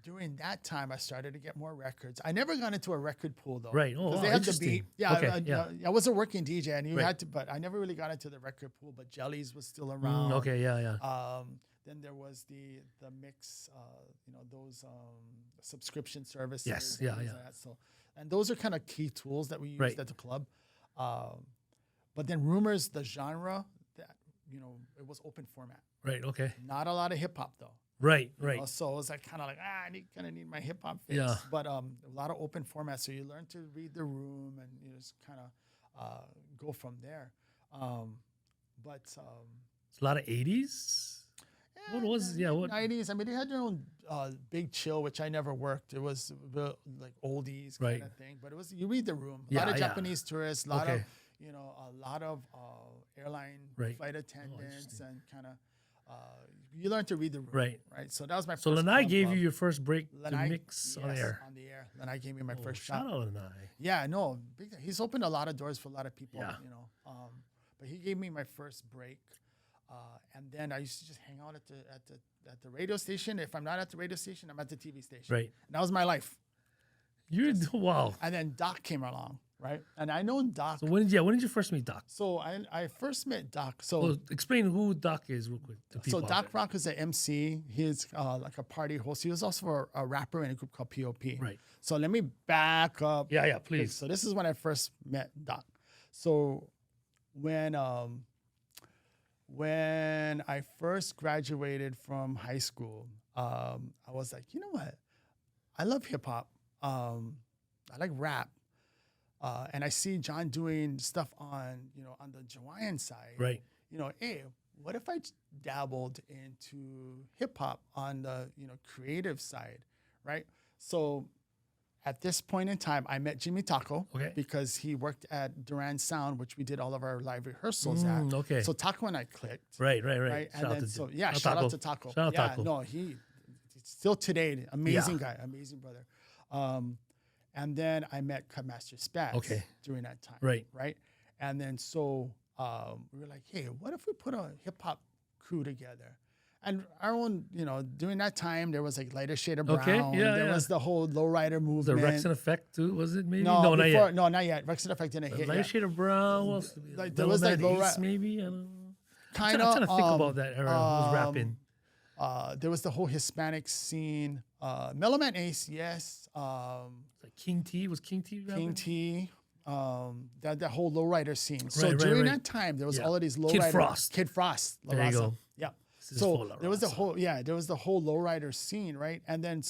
during that time, I started to get more records. I never got into a record pool though. Right. Oh, because they had the interesting. beat. Yeah, Okay, I was a working DJ, and you Right. had to. But I never really got into the record pool. But Jellies was still around. Okay. Yeah. Then there was the mix, those subscription services. Yes, and yeah, things yeah. like that. So, and those are kind of key tools that we used Right. at the club. But then Rumors, the genre, that it was open format. Right. Okay. Not a lot of hip hop though. Right. You Right. know, so it was like kind of like I need my hip hop fix. Yeah. But a lot of open format, so you learn to read the room and you just kind of go from there. It's a lot of 80s. What was what 90s? I mean, they had their own Big Chill, which I never worked. It was like oldies kind Right. of thing, but it was you read the room. A Yeah, lot of yeah. Japanese tourists, a lot Okay. of a lot of airline Right. flight attendants, and kind of you learn to read the room. Right. So that was my So first Lanai club gave club. you your first break Lanai, to mix on yes, air. On the air. Lanai gave me my Oh, first shout shot. out Lanai. Yeah, no, big, he's opened a lot of doors for a lot of people. Yeah. But he gave me my first break, and then I used to just hang out at the radio station. If I'm not at the radio station, I'm at the TV station. Right. And that was my life. Wow. And then Doc came along, right? And I know Doc. So when did you first meet Doc? So I first met Doc. So Well, explain who Doc is real quick to people. So out Doc there. Rock is an MC. He's like a party host. He was also a rapper in a group called POP. Right. So let me back up. Yeah, please. So this is when I first met Doc. So when I first graduated from high school, I was like, you know what? I love hip hop. I like rap. And I see John doing stuff on the Hawaiian side. Right. Hey, what if I dabbled into hip hop on the creative side, right? So at this point in time, I met Jimmy Taco because he worked at Duran Sound, which we did all of our live rehearsals at. Okay. So Taco and I clicked. Right. And then shout out to Taco. Shout out Taco. No, he still today, amazing guy, amazing brother. And then I met Cutmaster Spaz during that time. Right. And then we were like, hey, what if we put a hip hop crew together? And our own, during that time, there was like Lighter Shade of Brown. There was the whole lowrider movement. The Rex and Effect too, was it maybe? No, not yet. No, not yet. Rex and Effect didn't hit Lighter yet. Shade of Brown. What else? Like, there was like Ace, maybe. I don't know. Kind I'm of. trying to think about that era. Who was rapping? There was the whole Hispanic scene. Mellow Man Ace, yes. Like King T. Was King T rapping? King T. That whole lowrider scene. So Right, during right. that time, there was all of these lowrider. Kid Frost. There you go. Yeah. This is So full of there was the Rasa. whole lowrider scene, right? And then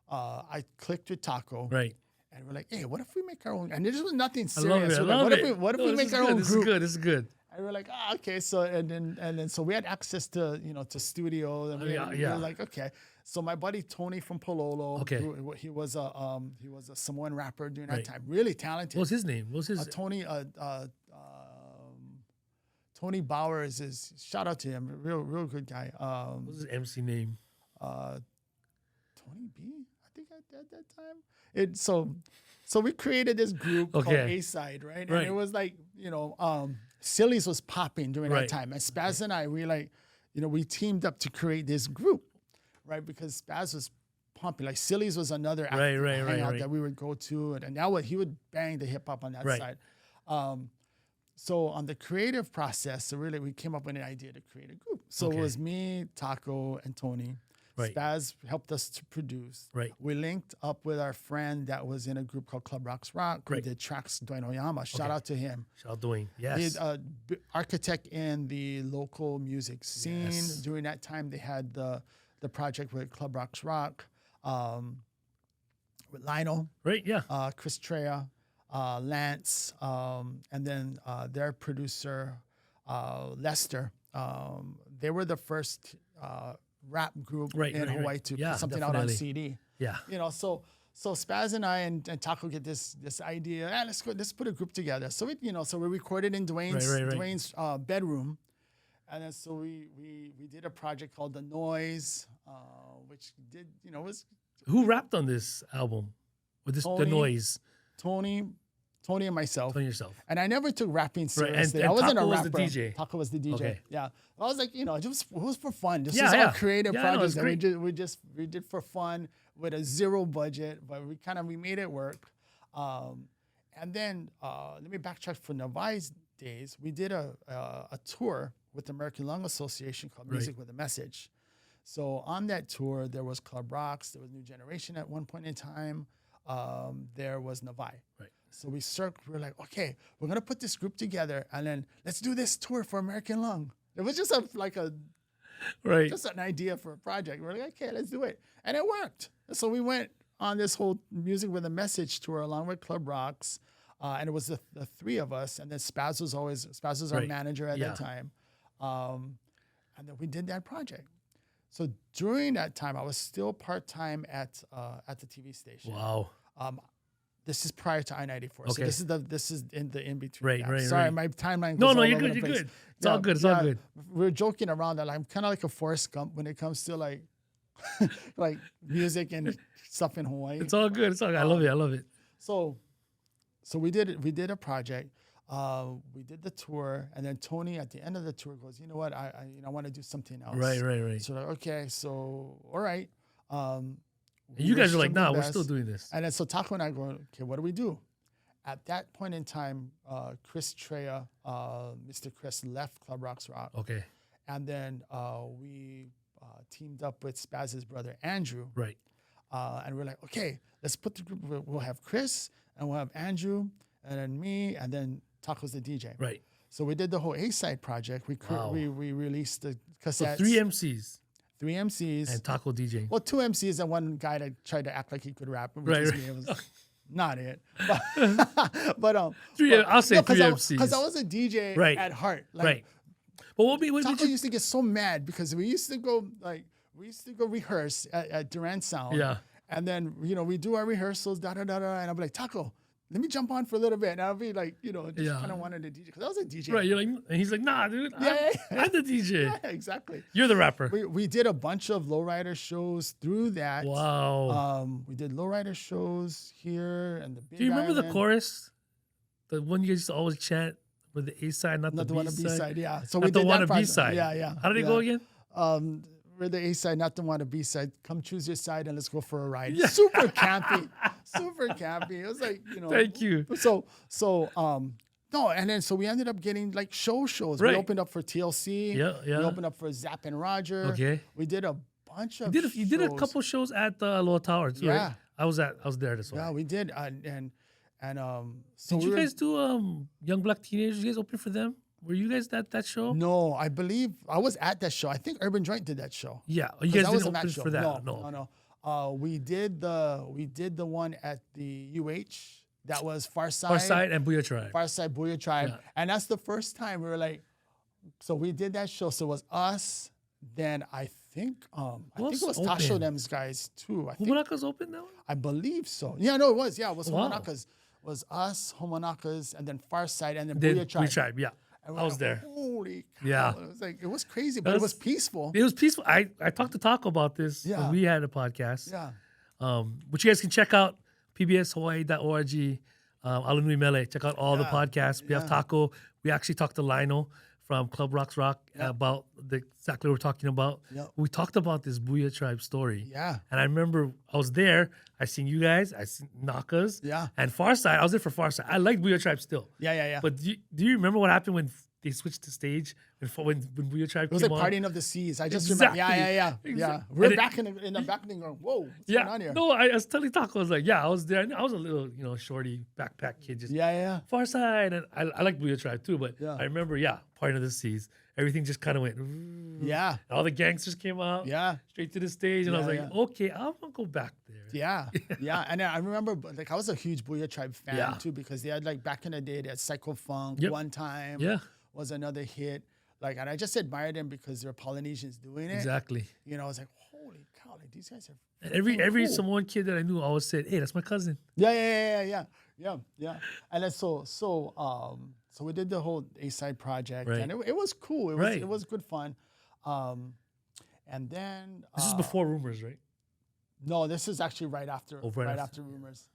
I clicked with Taco. Right. And we're like, hey, what if we make our own? And there was nothing I love serious. it. I We're like, love it. What if we make our own This group? is good. And we're like, okay. So and then so we had access to to studio. And we were like, okay. So my buddy Tony from Pololo, he was a Samoan rapper during that time, really talented. What's his name? Tony Bowers is shout out to him, real good guy. What's his MC name? Tony B, I think at that time. So we created this group called A Side, right? And it was like, Sillies was popping during that time. And Spaz and I, we teamed up to create this group, right? Because Spaz was pumping. Like Sillies was another hangout that we would go to. And that he would bang the hip hop on that side. So on the creative process, so really we came up with an idea to create a group. So it was me, Taco, and Tony. Right. Spaz helped us to produce. Right. We linked up with our friend that was in a group called Club Rocks Rock. Right. We did tracks, Dwayne Oyama. Shout out to him. Shout out Dwayne. Yes. He's architect in the local music scene. Yes. During that time, they had the project with Club Rocks Rock, with Lionel, Right. Yeah. Chris Treya, Lance, and then their producer, Lester. They were the first rap group in Hawaii to Yeah, put something definitely. out on CD. Yeah. You know, so Spaz and I and Taco get this idea. Let's put a group together. So we recorded in Dwayne's bedroom, and then so we did a project called The Noise, which did was Who rapped on this album? With this The Noise? Tony and myself. Tony yourself. And I never took rapping seriously. And I wasn't Taco a was rapper. the DJ. Taco was the DJ. Okay. Yeah. I was like, it was for fun. This Yeah, was yeah. our creative Yeah, I know, project it's that great. we did for fun with a zero budget, but we made it work. And then let me backtrack for Navai's days. We did a tour with the American Lung Association called Music with a Message. So on that tour, there was Club Rocks, there was New Generation at one point in time. There was Navai. Right. So we were like, okay, we're gonna put this group together, and then let's do this tour for American Lung. It was just just an idea for a project. We're like, okay, let's do it, and it worked. So we went on this whole Music with a Message tour along with Club Rocks, and it was the three of us, and then Spaz was our manager at that time, and then we did that project. So during that time, I was still part-time at the TV station. Wow. This is prior to I-94. Okay. So this is in the in-between. Right. Sorry, my timeline goes No, all you're over good. the You're place. good. It's all good. It's all good. We're joking around that I'm kind of like a Forrest Gump when it comes to like music and stuff in Hawaii. It's all good. It's all good. I love it. I love it. So we did a project. We did the tour, and then Tony at the end of the tour goes, you know what, I want to do something else. Right. So like, okay, so all right. And you guys are like, nah, we're still doing this. And then so Taco and I go, okay, what do we do? At that point in time, Chris Treya, Mr. Chris left Club Rocks Rock. Okay. And then we teamed up with Spaz's brother, Andrew. Right. And we're like, okay, let's put the group. We'll have Chris, and we'll have Andrew, and then me, and then Taco's the DJ. Right. So we did the whole A-side project. We released the cassettes. So 3 MCs. 3 MCs. And Taco DJing. Well, 2 MCs and one guy that tried to act like he could rap. Which was me. It was not it. But I'll say 3 MCs. Because I was a DJ at heart. Like, But what Taco used to get so mad because we used to go rehearse at Durant Sound. Yeah. And then, we do our rehearsals, and I'll be like, Taco, let me jump on for a little bit. And I'll be like, just kind of wanted to DJ. Because I was a DJ. Right. You're like, and he's like, nah, dude, I'm the DJ. Yeah, exactly. You're the rapper. We did a bunch of lowrider shows through that. Wow. We did lowrider shows here and the Big Do you remember the Island. chorus? The one you used to always chant with the A side, not the B one on side. B-side, yeah. So Not we the did one that on B project. side. Yeah. How did it go again? We're the A side, not the one on B side. Come choose your side and let's go for a ride. Yeah. Super campy. Super campy. It was like, Thank you. No, and then so we ended up getting like shows. Right. We opened up for TLC. Yeah. We opened up for Zapp and Roger. Okay. We did a bunch of You did a couple shows at the Aloha Tower too, right? I was there this one. Yeah, we did. So did you guys do Young Black Teenagers? You guys open for them? Were you guys at that show? No, I believe I was at that show. I think Urban Joint did that show. Yeah, you guys didn't open show. for that. No. We did the one at the UH. That was Farside. Farside and Booyah Tribe. Farside Booyah Tribe, and that's the first time we were like. So we did that show. So it was us. Then I think it was Tasho them's guys too. Homonaka's open now? I believe so. Yeah, no, it was. Yeah, it was Wow. Homonaka's. Was us, Homonakas, and then Farside, and then Then Booyah Tribe. Booyah Tribe, yeah. I was there. Holy cow. Yeah. It was crazy, but it was peaceful. It was peaceful. I talked to Taco about this when we had a podcast. Yeah. Which you guys can check out, pbshawaii.org, ALANUI MELE. Check out all the podcasts. We have Taco. We actually talked to Lionel from Club Rocks Rock about exactly what we're talking about. Yep. We talked about this Booyah Tribe story. Yeah. And I remember I was there. I seen you guys. I seen Nakas. Yeah. And Farside. I was there for Farside. I like Booyah Tribe still. Yeah. But do you remember what happened when they switched the stage when Booyah Tribe It was came like on. Partying of the Seas. I just Exactly. remember. Yeah. Exactly. We're And back in the balcony going, whoa, what's Yeah, going on here? no, I was telling Taco, I was like, yeah, I was there. I was a little, shorty backpack kid, just Yeah. far side, and I like Booyah Tribe too. But Yeah. I remember, Parting of the Seas. Everything just kind of went. Yeah. All the gangsters came out. Yeah. Straight to the stage, and I was Yeah, like, okay, I'm gonna go back there. Yeah. And I remember, like, I was a huge Booyah Tribe fan Yeah. too, because they had, like, back in the day, they had Psycho Funk. Yep. One Time was another hit. Like, and I just admired them because they're Polynesians doing it. Exactly. I was like, holy cow, like, these guys are And every cool. Samoan kid that I knew always said, "Hey, that's my cousin." Yeah. And then so we did the whole A-side project, Right. and it was cool. Right. It was good fun. And then This is before Rumors, right? no, this is actually right after right after Rumors.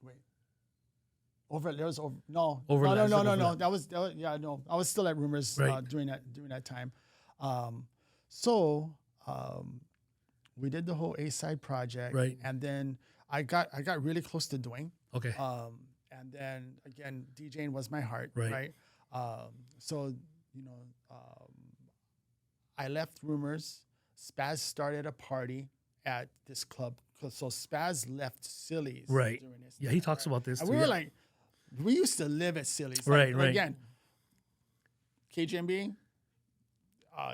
Wait. There was no. Overlap, No. overlap. That was no. I was still at Rumors Right. during that time. We did the whole A-side project, Right. and then I got really close to Dwayne. Okay. And then again, DJing was my heart, Right. right? I left Rumors. Spaz started a party at this club. So Spaz left Silly's. Right. During this Yeah, he time, talks right? about this. And too, we were yeah. like, we used to live at Silly's. Right. Again, KGMB,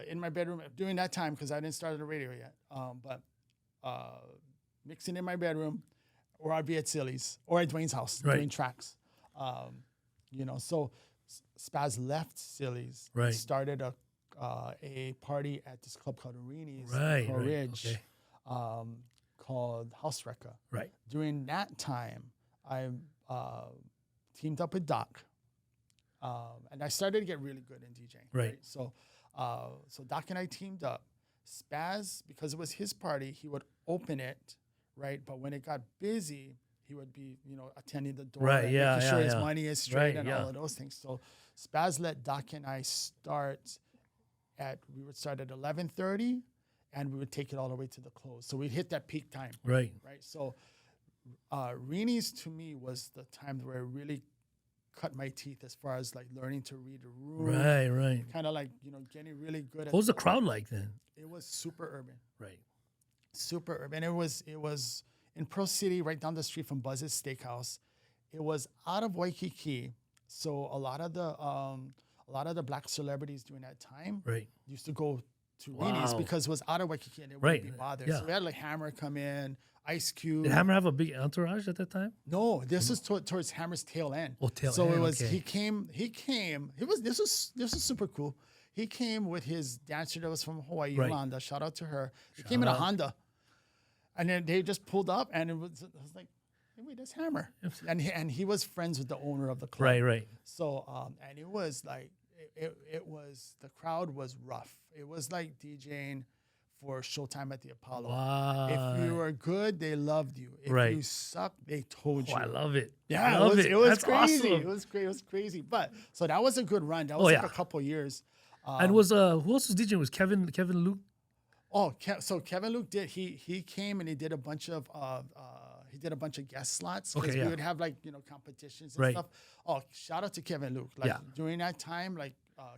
in my bedroom during that time, because I didn't start the radio yet. But mixing in my bedroom, or I'd be at Silly's or at Dwayne's house doing tracks. So Spaz left Silly's, Right. started a party at this club called Areni's Right, in Coral right, Ridge, okay. called House Reca. Right. During that time, I teamed up with Doc, and I started to get really good in DJing. Right. So Doc and I teamed up. Spaz, because it was his party, he would open it, right? But when it got busy, he would be, attending the door, Right, and yeah, making sure yeah, his yeah. money is straight, Right, and yeah. all of those things. So Spaz let Doc and I start we would start at 11:30, and we would take it all the way to the close. So we'd hit that peak time. Right. Right. So Reenies to me was the time where I really cut my teeth as far as like learning to read the room. Right. Kind of like, getting really good at What was the crowd like then? It was super urban. Right. Super urban. It was in Pearl City, right down the street from Buzz's Steakhouse. It was out of Waikiki. So a lot of the black celebrities during that time Right. used to go to Wow. Reenies because it was out of Waikiki and they Right. wouldn't be bothered. Yeah. So we had like Hammer come in, Ice Cube. Did Hammer have a big entourage at that time? No, this is towards Hammer's tail end. Oh, tail so end, it was okay. he came. This was super cool. He came with his dancer that was from Hawaii, Right. Yolanda. Shout out to her. He came in a Honda, and then they just pulled up, and I was like, hey, wait, that's Hammer. And he was friends with the owner of the club. Right. So and it was like it was the crowd was rough. It was like DJing for Showtime at the Apollo. Wow. If you were good, they loved you. If Right. you sucked, they told you. Oh, I love it. Yeah, I love it was That's crazy. awesome. It was great. It was crazy. But so that was a good run. That was like yeah. a couple years. And was who else was DJing? Was Kevin Luke? So Kevin Luke did. He came and he did a bunch of guest slots because Okay, we yeah. would have like competitions and Right. stuff. Oh, shout out to Kevin Luke. Like Yeah. during that time, like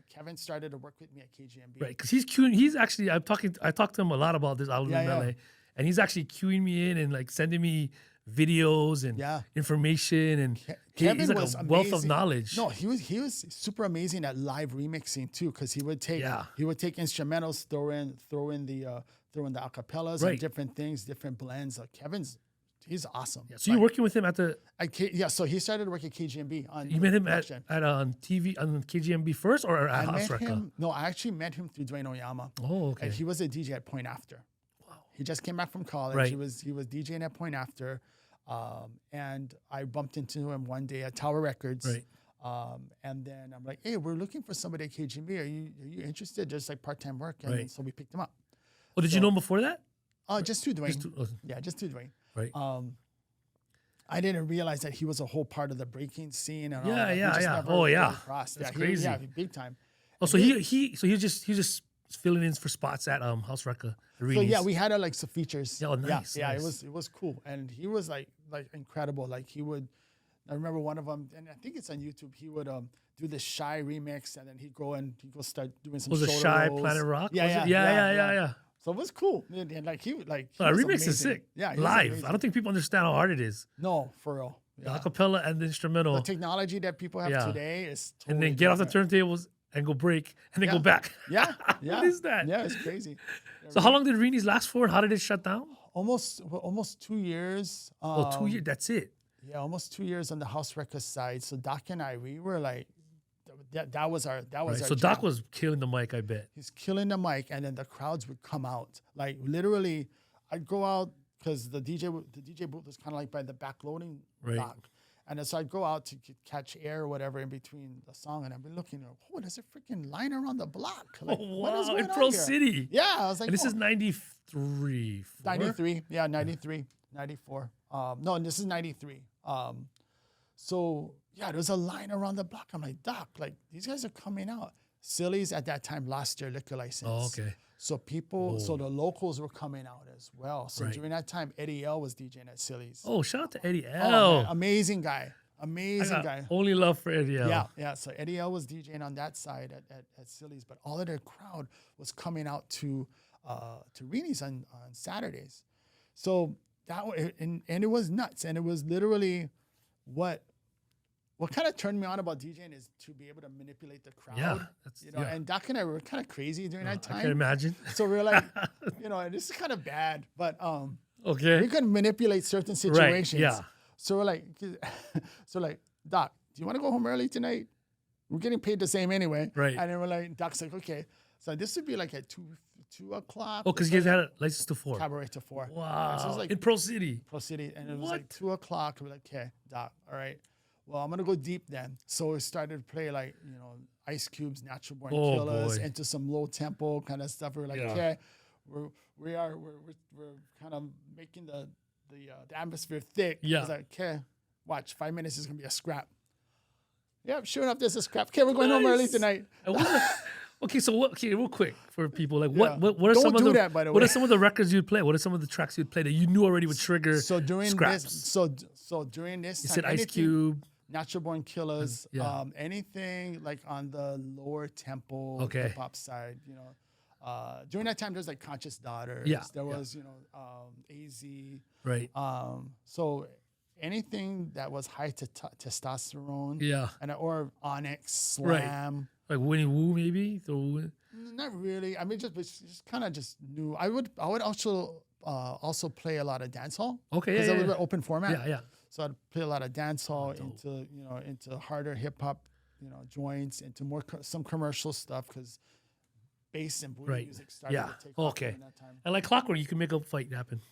Kevin started to work with me at KGMB. Right, because he's queuing. He's actually I talked to him a lot about this ALANUI Yeah, yeah. Mele, and he's actually queuing me in and like sending me videos and Yeah. information, and Kevin he's like was a wealth of amazing. knowledge. No, he was super amazing at live remixing too, because he would take Yeah. instrumentals, throw in the acapellas Right. and different things, different blends. He's awesome. So you're working with him at the. So he started working at KGMB on. You met him at production. on TV on KGMB first or at I House met Reca? him. No, I actually met him through Dwayne Oyama. Oh, okay. And he was a DJ at Point After. Wow. He just came back from college. Right. He was DJing at Point After, and I bumped into him one day at Tower Records. Right. And then I'm like, hey, we're looking for somebody at KGB. Are you interested? Just like part-time work. And Right. so we picked him up. Oh, did you know him before that? Just through Dwayne. oh, Just through Dwayne. right. I didn't realize that he was a whole part of the breaking scene. And all Yeah, that. We yeah, just yeah. never Oh, really yeah. crossed. That's Yeah, crazy. big time. Oh, so he just filling in for spots at House Reca. So yeah, we had some features. Oh, nice, Yeah, nice. it was cool, and he was like incredible. Like he would I remember one of them, and I think it's on YouTube. He would do the Shy remix, and then he'd go start doing some. Was it shoulder Shy rolls. Planet Rock? Yeah, Yeah. So it was cool. And like he was Remix amazing. is sick. Yeah, he was live. amazing. I don't think people understand how hard it is. No, for real. The Yeah. acapella and the instrumental, The technology that people have today is totally and then get off the different. turntables and go break, and then go back. Yeah. What is that? Yeah, it's crazy. So how long did Reni's last for? And how did it shut down? Almost 2 years. 2 years. That's it. Yeah, almost 2 years on the house Reca side. So Doc and I, we were like, that was our Right. So our Doc jam. was killing the mic, I bet. He's killing the mic, and then the crowds would come out. Like literally, I'd go out because the DJ booth was kind of like by the back loading dock. And so I'd go out to catch air or whatever in between the song, and I'd be looking, oh, there's a freaking line around the block. Like, what is going in on Pro here? City. Yeah, I was like, And this is 93. 93. Yeah, 93, 94. No, this is 93. So yeah, there was a line around the block. I'm like, Doc, like these guys are coming out. Silly's at that time lost their liquor license. Oh, okay. So so the locals were coming out as well. So during that time, Eddie L was DJing at Silly's. Oh, shout out to Eddie Oh, L. man, amazing guy. Amazing I got guy. only love for Eddie L. Yeah. So Eddie L was DJing on that side at Silly's, but all of their crowd was coming out to Reni's on Saturdays. So that and it was nuts. And it was literally what kind of turned me on about DJing is to be able to manipulate the crowd. Yeah, and Doc and I were kind of crazy during that time. I can imagine. So we were like, and this is kind of bad, but Okay. we could manipulate certain situations. yeah. So we're like, Doc, do you want to go home early tonight? We're getting paid the same anyway. Right. And then we're like, Doc's like, okay. So this would be like at 2 o'clock. Oh, because you guys had a license to 4. Cabaret to 4. Wow. So it was like in Pro City. Pro City. And it was like 2 o'clock. We're like, okay, Doc, all right. Well, I'm going to go deep then. So we started to play like, Ice Cube's Natural Born Killers into some low tempo kind of stuff. We're like, okay, we're kind of making the atmosphere thick. Yeah. I was like, okay, watch, 5 minutes is going to be a scrap. Yep, sure enough, there's a scrap. Okay, we're going home early tonight. Okay, so real quick for people, like what are Don't some of do the that, by the what way. are some of the records you'd play? What are some of the tracks you'd play that you knew already would trigger So during scraps? this, so during this You time, said Ice anything- Cube. Natural Born Killers, Yeah. anything like on the lower tempo Okay. hip hop side, during that time there's like Conscious Daughters, there was AZ, Right. so anything that was high to testosterone, Yeah. and or Onyx, Right. Slam, Like Winnie Woo, maybe? not really. I mean, just kind of just new. I would also play a lot of dancehall. Okay, because yeah, it was yeah. an open format. Yeah. So I'd play a lot of dancehall into harder hip hop, joints, into more some commercial stuff because bass and booty music started Yeah. to take off Okay. during that time. And like clockwork, you can make a fight happen.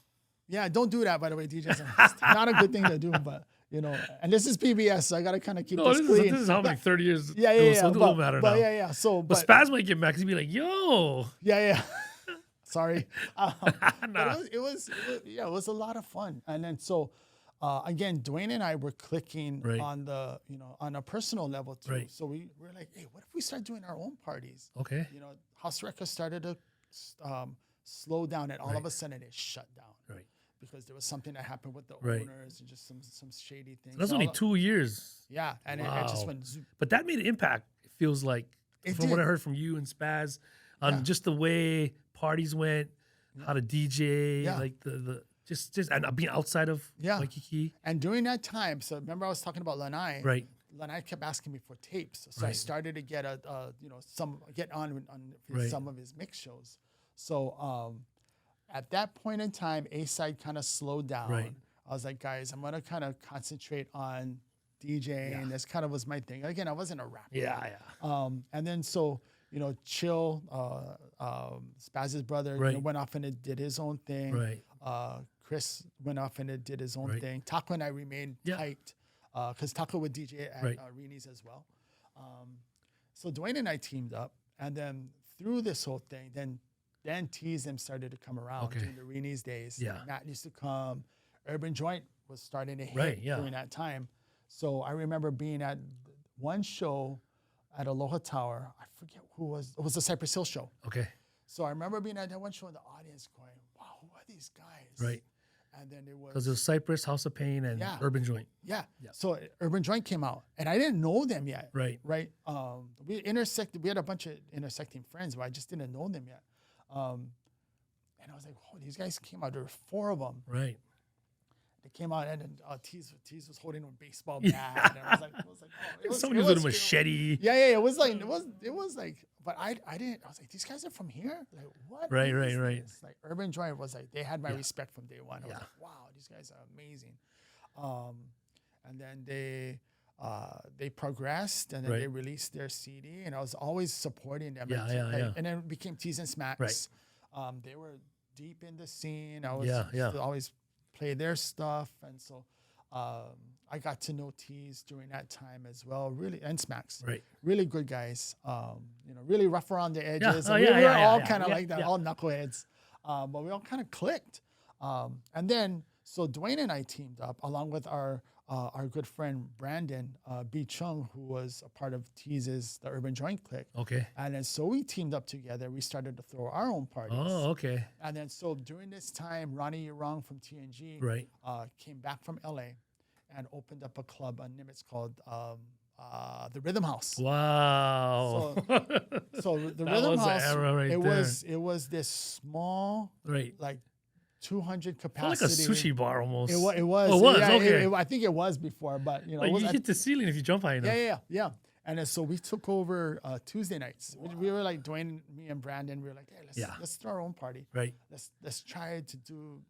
Yeah, don't do that, by the way, DJs. It's not a good thing to do, but and this is PBS, so I gotta kind of keep No, this this clean. is how many 30 years. Yeah. So it doesn't matter now. Yeah. So, But Spaz might get mad because he'd be like, yo. Yeah. Sorry. Nah. But it was a lot of fun. And then so again, Dwayne and I were clicking on the on a personal level too. Right. So we were like, hey, what if we start doing our own parties? Okay. House Reca started to slow down, and all of a sudden it shut down. Right. Because there was something that happened with the owners and just some shady things. So that's only 2 years. Yeah, and it just went zoop. But that made an impact, it feels like, from what I heard from you and Spaz, on just the way parties went, how to DJ, like the just and being outside of Waikiki. And during that time, so remember I was talking about Lanai. Right. Lanai kept asking me for tapes, so I started to get get on some of his mix shows. So at that point in time, A-Side kind of slowed down. Right. I was like, guys, I'm gonna kind of concentrate on DJing. This kind of was my thing. Again, I wasn't a rapper. Yeah. And then so Chill, Spaz's brother, went off and did his own thing. Right. Chris went off and did his own thing. Taco and I remained tight because Taco would DJ at Reni's as well. So Dwayne and I teamed up, and then through this whole thing, then TSM started to come around during the Reni's days. Yeah. Matt used to come. Urban Joint was starting to hit during that time. So I remember being at one show at Aloha Tower. I forget who was. It was the Cypress Hill show. Okay. So I remember being at that one show in the audience going, wow, who are these guys? Right. And then it Because was it was Cypress, House of Pain, and Yeah. Urban Joint. yeah. Yeah. So Urban Joint came out, and I didn't know them yet. Right. Right. We intersected. We had a bunch of intersecting friends, but I just didn't know them yet. And I was like, oh, these guys came out. There were 4 of them. Right. They came out, and then Tease was holding a baseball bat. And I was like, oh, Somebody was with a machete. Yeah. It was like but I didn't. I was like, these guys are from here. Like what? Right, is right, right. this? Like Urban Joint was like they had my respect from day one. I was like, wow, these guys are amazing. And then they progressed, and then they released their CD, and I was always supporting them. And then it became Tease and Smacks. Right. They were deep in the scene. I was always play their stuff, and so I got to know Tease during that time as well. Really, and Smacks, Right. really good guys. Really rough around the edges. Oh, And yeah, we were yeah, all yeah, kind of yeah, like that, yeah. all knuckleheads. But we all kind of clicked. And then so Dwayne and I teamed up along with our good friend Brandon B. Chung, who was a part of Tease's The Urban Joint Clique. Okay. And then so we teamed up together. We started to throw our own parties. Oh, okay. And then so during this time, Ronnie Yurong from TNG Right. came back from LA and opened up a club on Nimitz called the Rhythm House. Wow. So the That Rhythm was the House, era right it was this small, Right. like 200 Felt capacity. like a sushi bar almost. It was. Oh, it was? Yeah, Okay. I think it was before, but you know, Like, it was, you hit the ceiling if you jump high enough. yeah. And then so we took over Tuesday nights. We were like Dwayne, me, and Brandon. We were like, hey, let's throw our own party. Right. Let's try to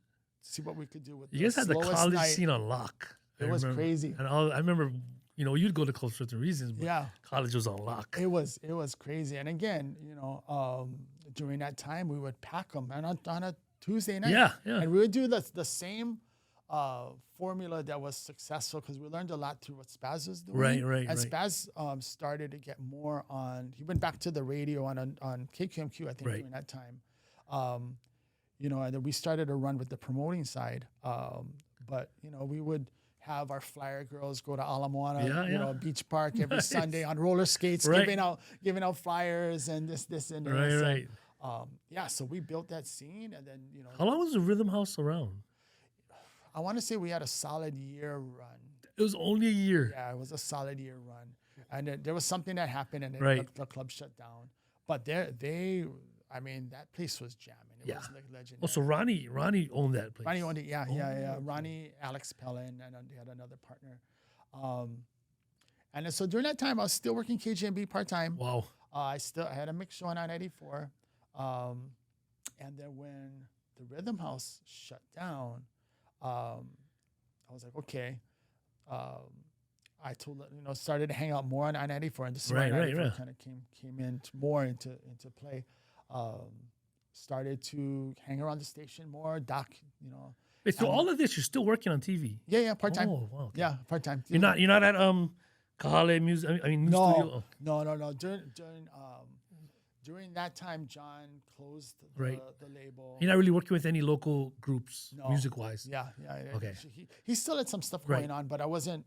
see what we could do with. You guys had the slowest college night. scene on lock. It was crazy. And I remember, you'd go to college for certain reasons, but Yeah. college was on lock. It was crazy. And again, during that time we would pack them and on a Tuesday night. Yeah. And we would do the same formula that was successful because we learned a lot through what Spaz was doing. Right. And Spaz started to get more on. He went back to the radio on KQMQ, I think, during that time. And then we started to run with the promoting side. But we would have our flyer girls go to Ala Moana, beach park every Sunday on roller skates, giving out flyers and this and that. Right. So we built that scene, and then How long was the Rhythm House around? I want to say we had a solid year run. It was only a year. Yeah, it was a solid year run, and then there was something that happened, and then the club shut down. But that place was jamming. It was like legendary. Oh, so Ronnie owned that place. Ronnie owned it. Yeah. Ronnie, Alex Pellin, and they had another partner. And then, so during that time, I was still working KGMB part time. Wow. I had a mix show on 94. And then when the Rhythm House shut down, I was like, okay. I started to hang out more on I-94, and this is where I-94 kind of came in more into play. Started to hang around the station more. Doc, Wait, through all of this, you're still working on TV? Yeah, part time. Oh, wow. Okay. Yeah, part time. You're not at Kahale Music. New studio. No. During that time, John closed the label. You're not really working with any local groups, music wise. Yeah. Okay. He still had some stuff going on, but I wasn't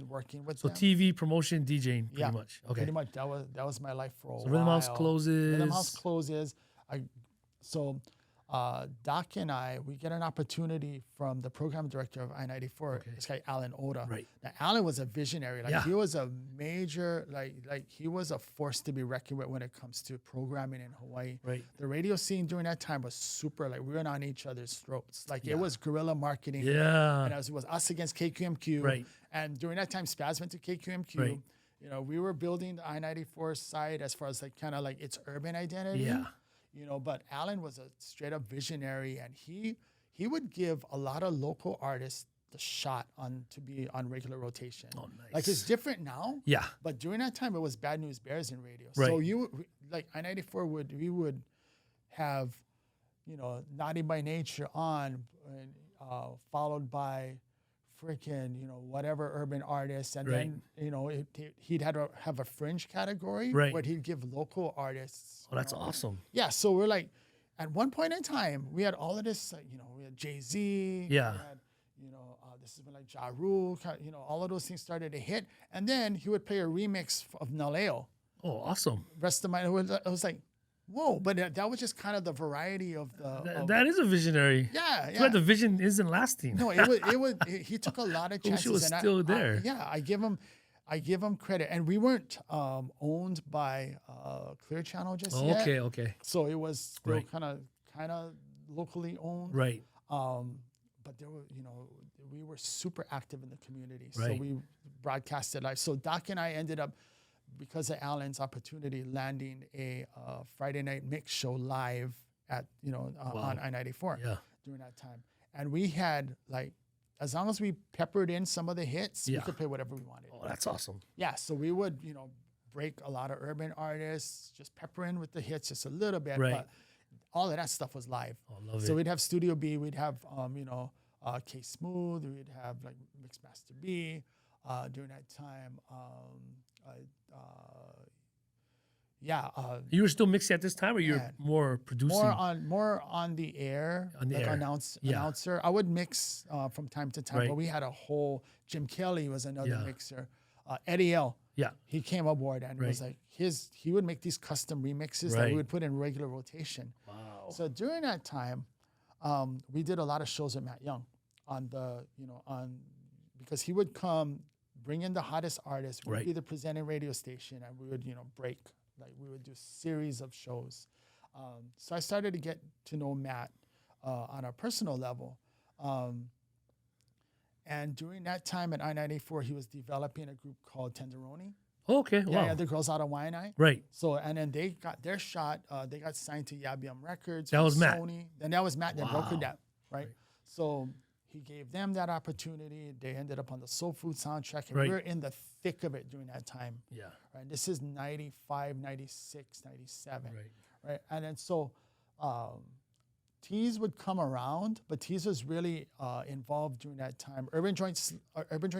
working with them. So TV promotion, DJing, pretty much. Okay. Pretty much. That was my life for a while. Rhythm House closes. Rhythm House closes. Doc and we get an opportunity from the program director of I-94, this guy, Alan Oda. Right. Now, Alan was a visionary. He was a major, he was a force to be reckoned with when it comes to programming in Hawaii. Right. The radio scene during that time was super, we were on each other's throats. It was guerrilla marketing. Yeah. And it was us against KQMQ. Right. And during that time, Spaz went to KQMQ. Right. We were building the I-94 side as far as its urban identity. Yeah. But Alan was a straight up visionary, and he would give a lot of local artists the shot to be on regular rotation. Oh, nice. It's different now. Yeah. But during that time, it was Bad News Bears in radio. Right. So I-94 we would have, Naughty by Nature on, and, followed by freaking, whatever urban artists. And then, he'd have a fringe category where he'd give local artists. Oh, that's awesome. Yeah. So we're at one point in time, we had all of this, we had Jay-Z. Yeah. We had, this is when Ja Rule, all of those things started to hit. And then he would play a remix of Naleo. Oh, awesome. Rest of my, I was like, Whoa, but that was just kind of the variety of That is a visionary. yeah, Too yeah. bad the vision isn't lasting. No, he took a lot of I wish chances. it was still there. I give him credit. And we weren't owned by Clear Channel just yet. Okay. So it was still Right. kind of locally owned. Right. But there were, we were super active in the community. So Right. we broadcasted live. So Doc and I ended up, because of Alan's opportunity, landing a Friday night mix show live at, on I-94 Yeah. during that time. And we had, like, as long as we peppered in some of the hits, we Yeah. could play whatever we wanted. Oh, that's awesome. Yeah, so we would, break a lot of urban artists, just pepper in with the hits just a little bit. Right. But all of that stuff was live. Oh, love So it. we'd have Studio B, we'd have, K Smooth, we'd have like Mixmaster B during that time. You were still mixing at this time, or you're Yeah. more producing? More on the air, On the like air. announcer. I would mix from time to time, Right. but we had a whole. Jim Kelly was another Yeah. mixer. Eddie L. Yeah. He came aboard and it was Right. like he would make these custom remixes that Right. we would put in regular rotation. Wow. So during that time, we did a lot of shows with Matt Young because he would come, bring in the hottest artists, we'd Right. be the presenting radio station, and we would, break, like we would do a series of shows. So I started to get to know Matt on a personal level. And during that time at I-94, he was developing a group called Tenderoni. Okay. Wow. Yeah, the girls out of Waianae. Right. So, and then they got their shot. They got signed to Yabium Records. That from was Matt. Sony. Then that was Matt that Wow. brokered that, right? Right. So he gave them that opportunity. They ended up on the Soul Food soundtrack. And Right. we were in the thick of it during that time. Yeah. Right? This is 95, 96, 97. Right. Right? And then so Tease would come around, but Tease was really involved during that time. Urban Joints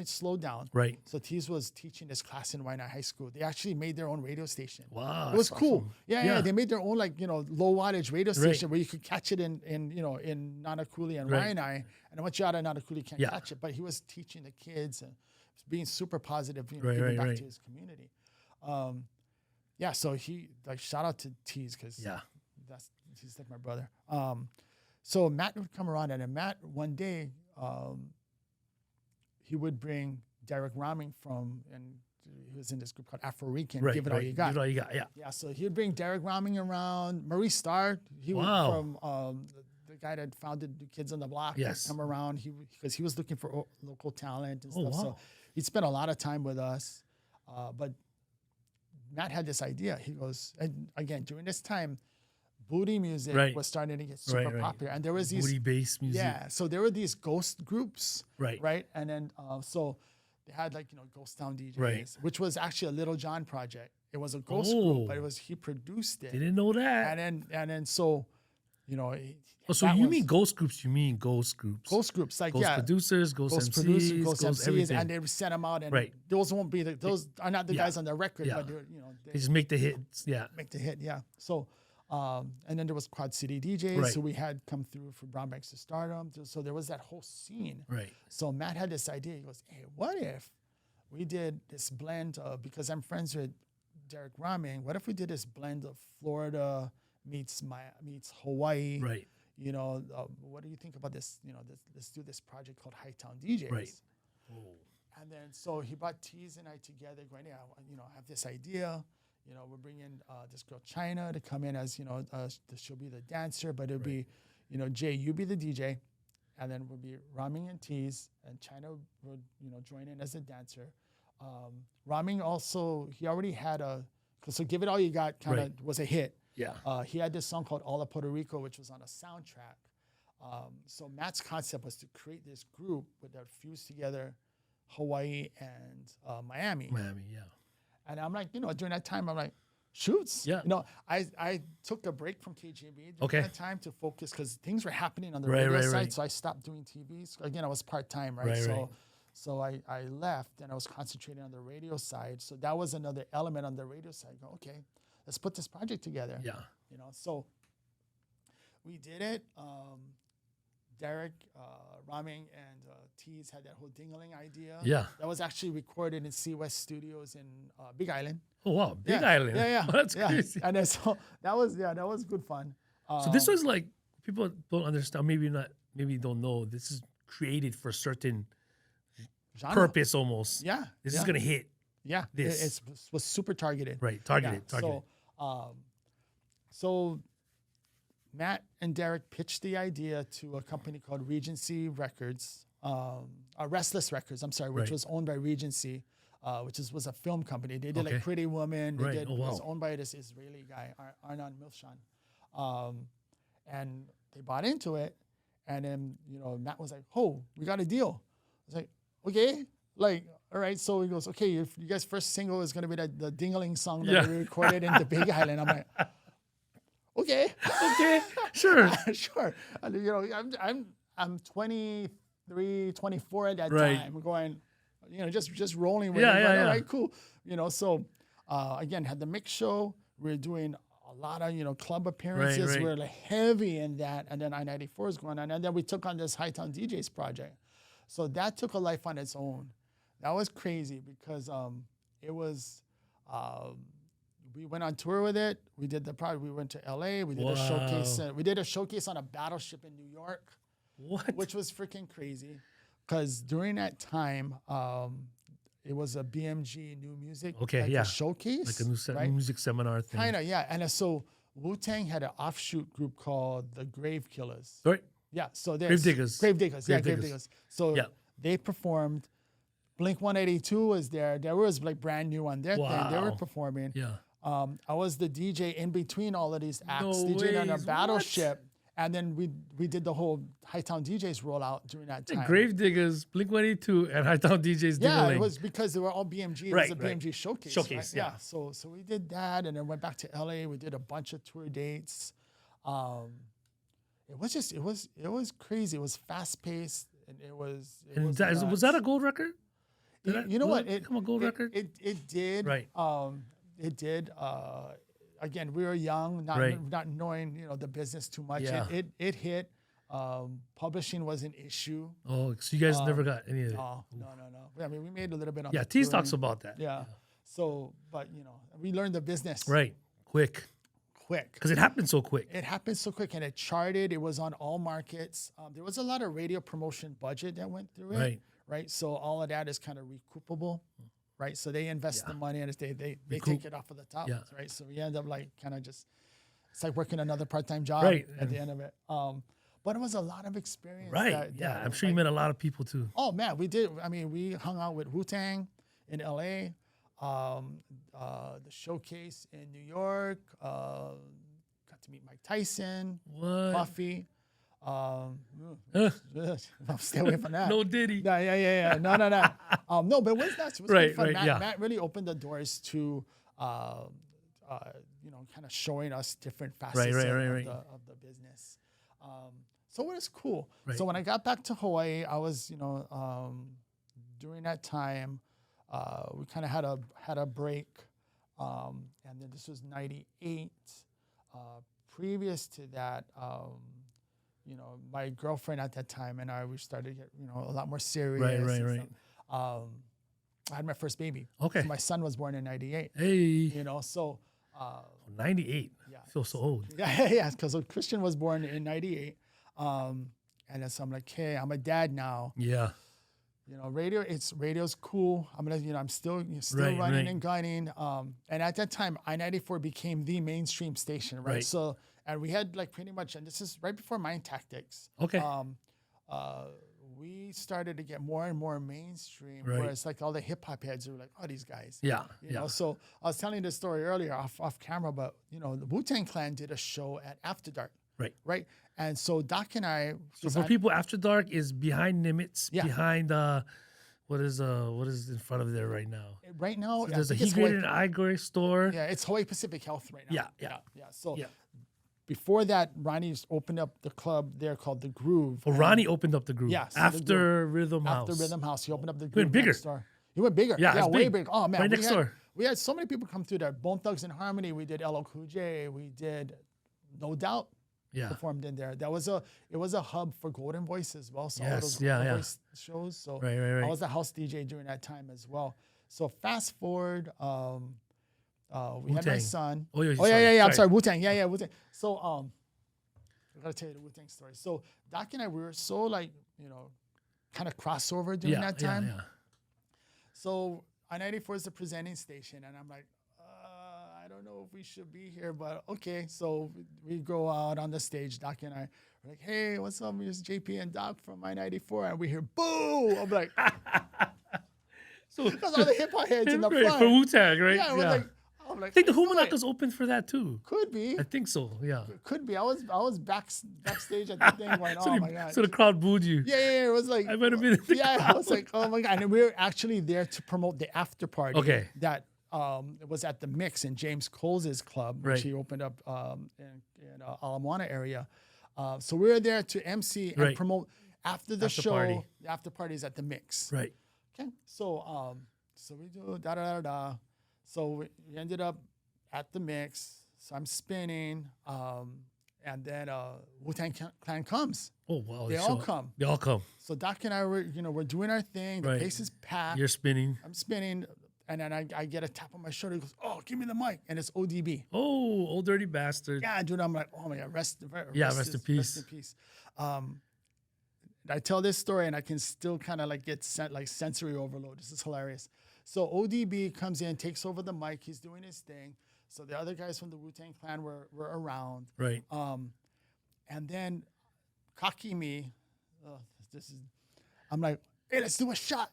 slowed down. Right. So Tease was teaching this class in Waianae High School. They actually made their own radio station. Wow. It was that's cool. awesome. Yeah. They made their own low wattage radio Right. station where you could catch it in Nanakuli and Right. Waianae. And once you're out of Nanakuli, you can't Yeah. catch it. But he was teaching the kids and being super positive, Right, giving back right. to his community. So he shout out to Tease because Yeah. he's like my brother. So Matt would come around, and then Matt one day he would bring Derek Raming and he was in this group called Afro Rican. Right. Give it all you got. Give it all you got. Yeah. Yeah, so he would bring Derek Raming around. Maurice Starr, he was Wow. from the guy that founded New Kids on the Block. He'd Yes. come around because he was looking for local talent and Oh, stuff. So wow. he'd spent a lot of time with us, but Matt had this idea. He goes, and again during this time, booty music Right. was starting to get super Right. popular, and there was these Booty bass music. yeah. So there were these ghost groups, Right. right, and then so they had Ghost Town DJs, Right. which was actually a Little John project. It was a ghost Oh. group, but he produced it, Didn't know that. and then so So that you was- mean ghost groups? You mean ghost groups? ghost groups like Ghost producers, ghost MCs, ghost MCs, everything. and they would send them out, and Right. those won't be those are not the Yeah. guys on the record, Yeah. but They just make the hits. Yeah. make the hit, yeah. So, and then there was Quad City DJs Right. who we had come through for Brown Banks to Stardom. So there was that whole scene. Right. So Matt had this idea. He goes, "Hey, what if we did this blend of, because I'm friends with Derek Raming, what if we did this blend of Florida meets Hawaii? Right. What do you think about this? Let's do this project called Hightown DJs." Right. Oh. And then so he brought Tease and I together, going, "Yeah, I have this idea. We're bringing this girl China to come in as she'll be the dancer, but it'll be, Jay, you be the DJ, and then we'll be Raming and Tease, and China would join in as a dancer." Raming also, he already had so Give It All You Got kind of was a hit. Yeah. He had this song called All of Puerto Rico, which was on a soundtrack. So Matt's concept was to create this group that fused together Hawaii and Miami. Miami. Yeah. And I'm like, during that time, I'm like, shoots. Yeah. I took a break from KGB during that time to focus because things were happening on the radio side. Right. So I stopped doing TVs. Again, I was part-time, right? So I left and I was concentrating on the radio side. So that was another element on the radio side. Go, okay, let's put this project together. Yeah. So we did it. Derek, Raming, and Tease had that whole dingling idea. Yeah. That was actually recorded in Sea West Studios in Big Island. Oh wow, Big Yeah. Island. Yeah, yeah. Oh, that's yeah. crazy. And then, so that was good fun. So this was like, people don't understand. Maybe not. Maybe don't know. This is created for a certain genre. purpose almost. Yeah. This yeah. is gonna hit. Yeah. this. It was super targeted. Right. Targeted. Yeah, Targeted. So Matt and Derek pitched the idea to a company called Regency Records, Restless Records, I'm sorry, which Right. was owned by Regency, which was a film company. They did Okay. like Pretty Woman. They Right. did, Oh, It was wow. owned by this Israeli guy, Arnon Milchan. And they bought into it. And then, Matt was like, oh, we got a deal. I was like, okay. Like, all right. So he goes, okay, if you guys' first single is going to be the Dingling song that Yeah. we recorded in the Big Island. I'm like, okay. Okay. Sure. Sure. And, I'm 23, 24 at that Right. time. going, just rolling with Yeah, it. yeah, Going, yeah. all right, cool. So again, had the mix show. We were doing a lot of, club appearances. right. We were like heavy in that. And then I-94 is going on. And then we took on this Hightown DJs project. So that took a life on its own. That was crazy because it was, we went on tour with it. We did the project. We went to LA. We did a showcase. We did a showcase on a battleship in New York, What? which was freaking crazy. Because during that time, it was a BMG new music Okay, like yeah. a showcase. Like a new right? music seminar thing. Kind of, yeah. And so Wutang had an offshoot group called the Grave Killers. Right. Yeah, so there's Gravediggers. Gravediggers, yeah, Gravediggers. Gravediggers. So Yeah. they performed. Blink 182 was there. There was like brand new on their thing. They were Wow. performing. Yeah. I was the DJ in between all of these acts, No DJing on a ways, battleship, and then we did the whole Hightown DJs rollout during that time. Gravediggers, Blink-182, and Hightown DJs. Yeah, Dingling. it was because they were all BMG. It Right, was a right. BMG showcase. Showcase, right? yeah. So we did that, and then went back to LA. We did a bunch of tour dates. It was crazy. It was fast paced, and it was. And was nuts. that a gold record? You know what? Come on, gold record. It did. Right. It did. Again, we were young, not knowing the business too much. Yeah. It hit. Publishing was an issue. Oh, so you guys never got any of it. No. I mean, we made a little bit on. Yeah, the Tease touring. talks about that. Yeah. So, but we learned the business Right. Quick. Because it happened so quick. It happened so quick, and it charted. It was on all markets. There was a lot of radio promotion budget that went through it. Right. So all of that is kind of recoupable. Right. So they invest the money, and they take it off of the top. Yeah. Right. So we end up like kind of just, it's like working another part-time job Right. at the end of it. But it was a lot of experience. Right. I'm sure you met a lot of people too. Oh man, we did. I mean, we hung out with Wutang in LA, the showcase in New York. Got to meet Mike Tyson, What? Puffy. I'll stay away from that. No Diddy. Yeah. No. No, but it was nuts. It was Right, fun. right, Matt really opened the doors to, kind of showing us different facets Right. of the business. So it was cool. Right. So when I got back to Hawaii, I was, during that time, we kind of had a break, and then this was '98. Previous to that, my girlfriend at that time and we started to get, a lot more serious. Right. I had my first baby. Okay. So my son was born in '98. Hey. So. 98. Yeah. I feel so old. Yeah, because Christian was born in '98. And then so I'm like, hey, I'm a dad now. Yeah. Radio's cool. I'm still Right, running right. and gunning. And at that time, I-94 became the mainstream station, right? Right. So, and we had like pretty much, and this is right before Mind Tactics. Okay. We started to get more and more mainstream, Right. where it's like all the hip hop heads were like, oh, these guys. Yeah. You know, so I was telling this story earlier off camera, but the Wu-Tang Clan did a show at After Dark. Right. And so Doc and I. So for people, After Dark is behind Nimitz, Yeah. behind what is in front of there right now? Right now, So there's a I think it's He Grade Hawaii- and I Grade store. Yeah, it's Hawaii Pacific Health right now. Yeah. So Yeah. before that, Ronnie's opened up the club there called The Groove. Well, and Ronnie opened up the group. Yeah, so the after Rhythm House. After Rhythm House, he opened up the went Groove bigger. next door. He went bigger. Yeah, it's way big. bigger. Oh man, Right next door. We had so many people come through there. Bone Thugs and Harmony. We did LL Cool J. We did No Doubt. performed in there. It was a hub for Golden Voice as well. So all Yes, those yeah, Golden yeah. Voice shows. So Right. I was the house DJ during that time as well. So fast forward, we had my Wutang. son. Oh, yeah, I'm sorry. sorry, Wutang. Yeah, Wutang. So I gotta tell you the Wutang story. So Doc and I, we were so like, kind of crossover during that time. Yeah. So I-94 is the presenting station, and I'm like, I don't know if we should be here, but okay. So we go out on the stage, Doc and I. We're like, hey, what's up? Here's JP and Doc from I-94, and we hear boo. I'm like, So because all the hip hop heads in the right, front. for Wutang, right? Yeah, we're like, I'm like, I think the "Wait, Humanaka's open for that too. could be. I think so. Yeah. Could be. I was backstage at the thing going, oh my god. So the crowd booed you. Yeah. It was like I might have been in the I crowd. was like, oh my god. And we were actually there to promote the after party. Okay. That was at the Mix in James Coles' club, which Right. he opened up in Ala area. So we were there to MC and Right. promote after the After show. party. The after party is at the Mix. Right. Okay. So we do da. So we ended up at the Mix. So I'm spinning. And then Wutang Clan comes. Oh wow. They all come. They all come. So Doc and I were, we're doing our thing. The Right. place is packed. You're spinning. I'm spinning. And then I get a tap on my shoulder. He goes, oh, give me the mic. And it's ODB. Oh, old dirty bastard. Yeah, dude. I'm like, oh my God, rest in peace. Rest in peace. I tell this story and I can still kind of like get sensory overload. This is hilarious. So ODB comes in, takes over the mic. He's doing his thing. So the other guys from the Wu-Tang Clan were around. Right. And then cocky me, I'm like, hey, let's do a shot.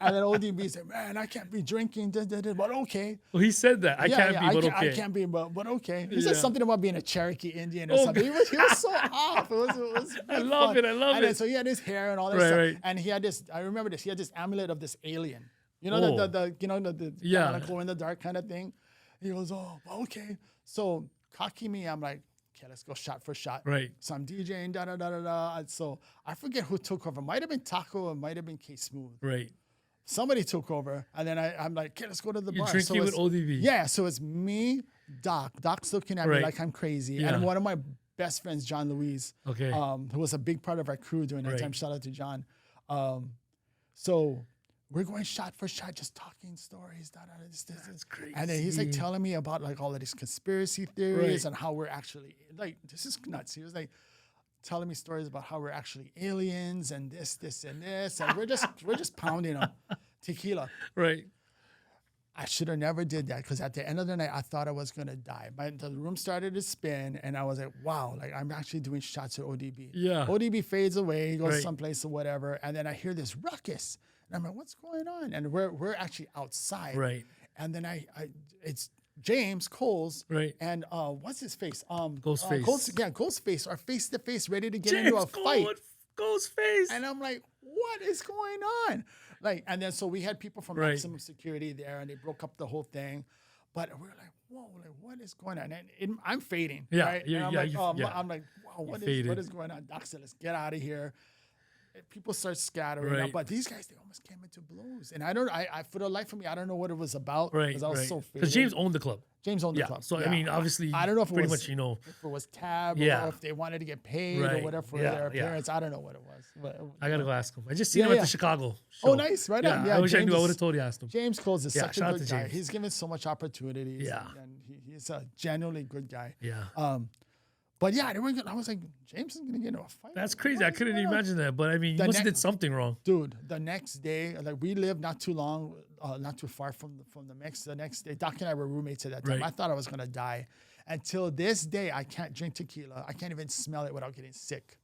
And then ODB said, man, I can't be drinking, but okay. Well, he said that. I can't be, but okay. I can't be, but okay. He said Yeah. something about being a Cherokee Indian or something. He was so off. It was I love fun. it. I love and then, it. so he had his hair and all that Right, stuff. right. And he had this, I remember this, he had this amulet of this alien. You know, Oh. the Yeah. kind of glow in the dark kind of thing. He goes, oh, okay. So cocky me, I'm like, okay, let's go shot for shot. Right. So I'm DJing, da. And so I forget who took over. Might have been Taco, it might have been K Smooth. Right. Somebody took over, and then I'm like, okay, let's go to the bar. You're drinking with ODB. Yeah, so it's me, Doc. Doc's looking at me Right. like I'm crazy. Yeah. And one of my best friends, John Louise, Okay. who was a big part of our crew during that Right. time. Shout out to John. So we're going shot for shot, just talking stories. This. That's crazy. And then he's like telling me about like all of these conspiracy theories Right. and how we're actually like, this is nuts. He was like telling me stories about how we're actually aliens and this, and this. And we're just pounding them. Tequila. Right. I should have never did that because at the end of the night, I thought I was gonna die. The room started to spin, and I was like, "Wow!" Like I'm actually doing shots at ODB. Yeah. ODB fades away, he goes Right. someplace or whatever, and then I hear this ruckus, and I'm like, "What's going on?" And we're actually outside. Right. And then it's James Coles. Right. And what's his face? Ghostface. Ghostface are face to face, ready to get James into a fight. Ghostface. And I'm like, what is going on? Like, and then so we had people from Right. Maximum Security there, and they broke up the whole thing. But we're like, whoa, like what is going on? And I'm fading. Yeah, right? you're- And I'm yeah, like, you- yeah. I'm like, wow, what faded. is going on? Doc said, let's get out of here. And people start scattering. Right. But these guys, they almost came into blows. And I for the life of me, I don't know what it was about. Right. Because I was so faded. Because James owned the club. James owned the Yeah. club. So, Yeah. I mean, obviously, I don't know if it pretty was, much, you know. if it was tab Yeah. or if they wanted to get paid Right. or whatever for Yeah, their yeah. appearance. I don't know what it was. But, I got to go ask him. I just seen him Yeah, at yeah. the Chicago Oh, show. nice. Right Yeah, on. Yeah, I wish I James knew. I is- would have told you, asked him. James Coles is Yeah, such a shout out good to guy. James. He's given so much opportunities. Yeah. And he's a genuinely good guy. Yeah. But yeah, I was like, James is going to get into a fight. That's What crazy. I is couldn't going on? imagine that. But I mean, you The must have ne- did something wrong. Dude, the next day, like we lived not too long, not too far from the Mix. The next day, Doc and I were roommates at that time. Right. I thought I was going to die. Until this day, I can't drink tequila. I can't even smell it without getting sick.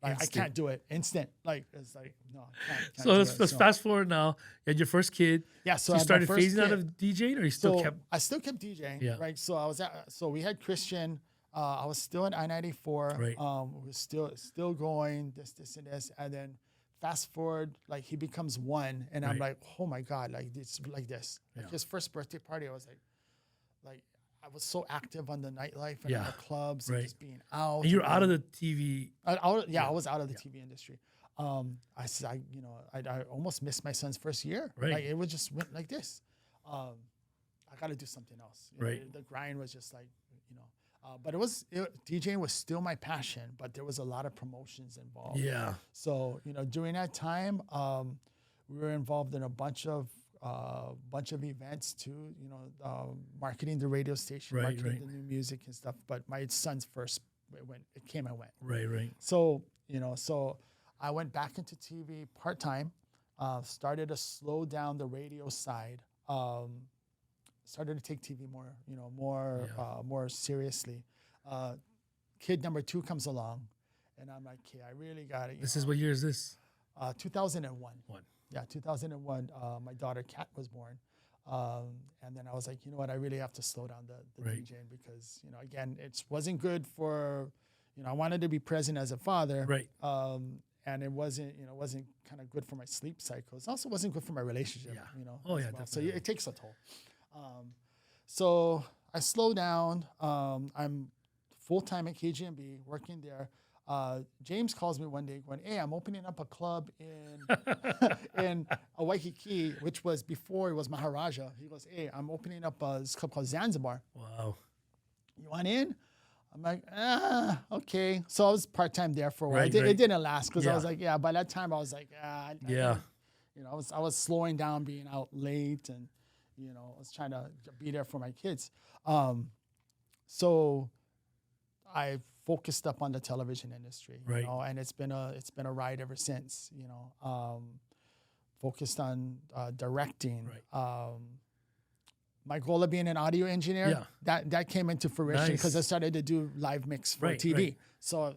Like Instant. I can't do it. Instant. Like it's like no. I can't So do let's it. fast forward now. You had your first kid. Yeah, so So you I had my started first phasing out kid. of DJing, or you still kept? I still kept DJing. Yeah. Right. So so we had Christian. I was still in I-94. Right. We were still going this and this, and then fast forward, like he becomes one, and I'm Right. like, oh my god, like it's like this. Like Yeah. his first birthday party, I was like I was so active on the nightlife and Yeah. the clubs Right. and just being out. And you're and out of being- the TV. I was out of the TV industry. I almost missed my son's first year. Right. Like it was just went like this. I got to do something else. You know, Right. the grind was just like, But DJing was still my passion, but there was a lot of promotions involved. Yeah. So, during that time, we were involved in a bunch of events too, marketing the radio station, marketing the new music and stuff. But my son's first, it came and went. Right. So, so I went back into TV part-time, started to slow down the radio side, started to take TV more seriously. Kid number 2 comes along, and I'm like, okay, I really got it. This is what year is this? 2001. Yeah, 2001. My daughter Kat was born, and then I was like, you know what, I really have to slow down the DJing because again, it wasn't good for, I wanted to be present as a father, right? And it wasn't kind of good for my sleep cycles. Also, wasn't good for my relationship. Yeah. Oh yeah. Well. So it takes a toll. So I slow down. I'm full-time at KGMB, working there. James calls me one day going, hey, I'm opening up a club in Waikiki, which was before it was Maharaja. He goes, hey, I'm opening up this club called Zanzibar. Wow. You want in? I'm like, okay. So I was part-time there for a while. Right, It didn't last because I was like, by that time I was like, I was slowing down, being out late, and I was trying to be there for my kids. So I focused up on the television industry, and it's been a ride ever since. Focused on directing. My goal of being an audio engineer, that came into fruition because I started to do live mix for TV. Right. So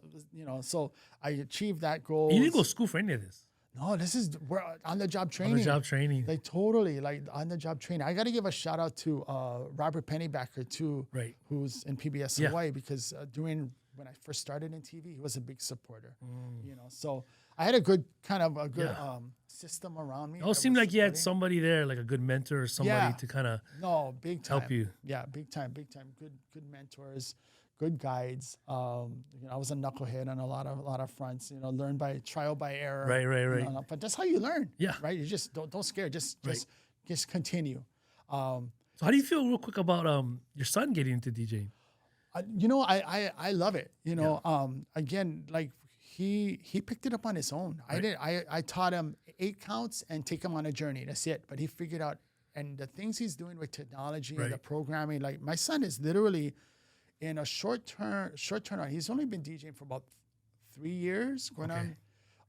so I achieved that goal. You didn't go to school for any of this. No, we're on the job training. On the job training. Like totally, like on the job training. I got to give a shout out to Robert Pennybacker too, who's in PBS Hawaii, because when I first started in TV, he was a big supporter. So I had a good system around me. It seemed like you had somebody there, like a good mentor or somebody to kind of big time. help you. Yeah, big time. Good mentors. Good guides. I was a knucklehead on a lot of fronts. Learn by trial by error. Right. But that's how you learn. Yeah. Right. You just don't scare. Just continue. So how do you feel, real quick, about your son getting into DJing? I love it. Again, like he picked it up on his own. I taught him 8 counts and take him on a journey. That's it. But he figured out, and the things he's doing with technology and the programming. Like my son is literally, in a short turnaround, he's only been DJing for about 3 years going on,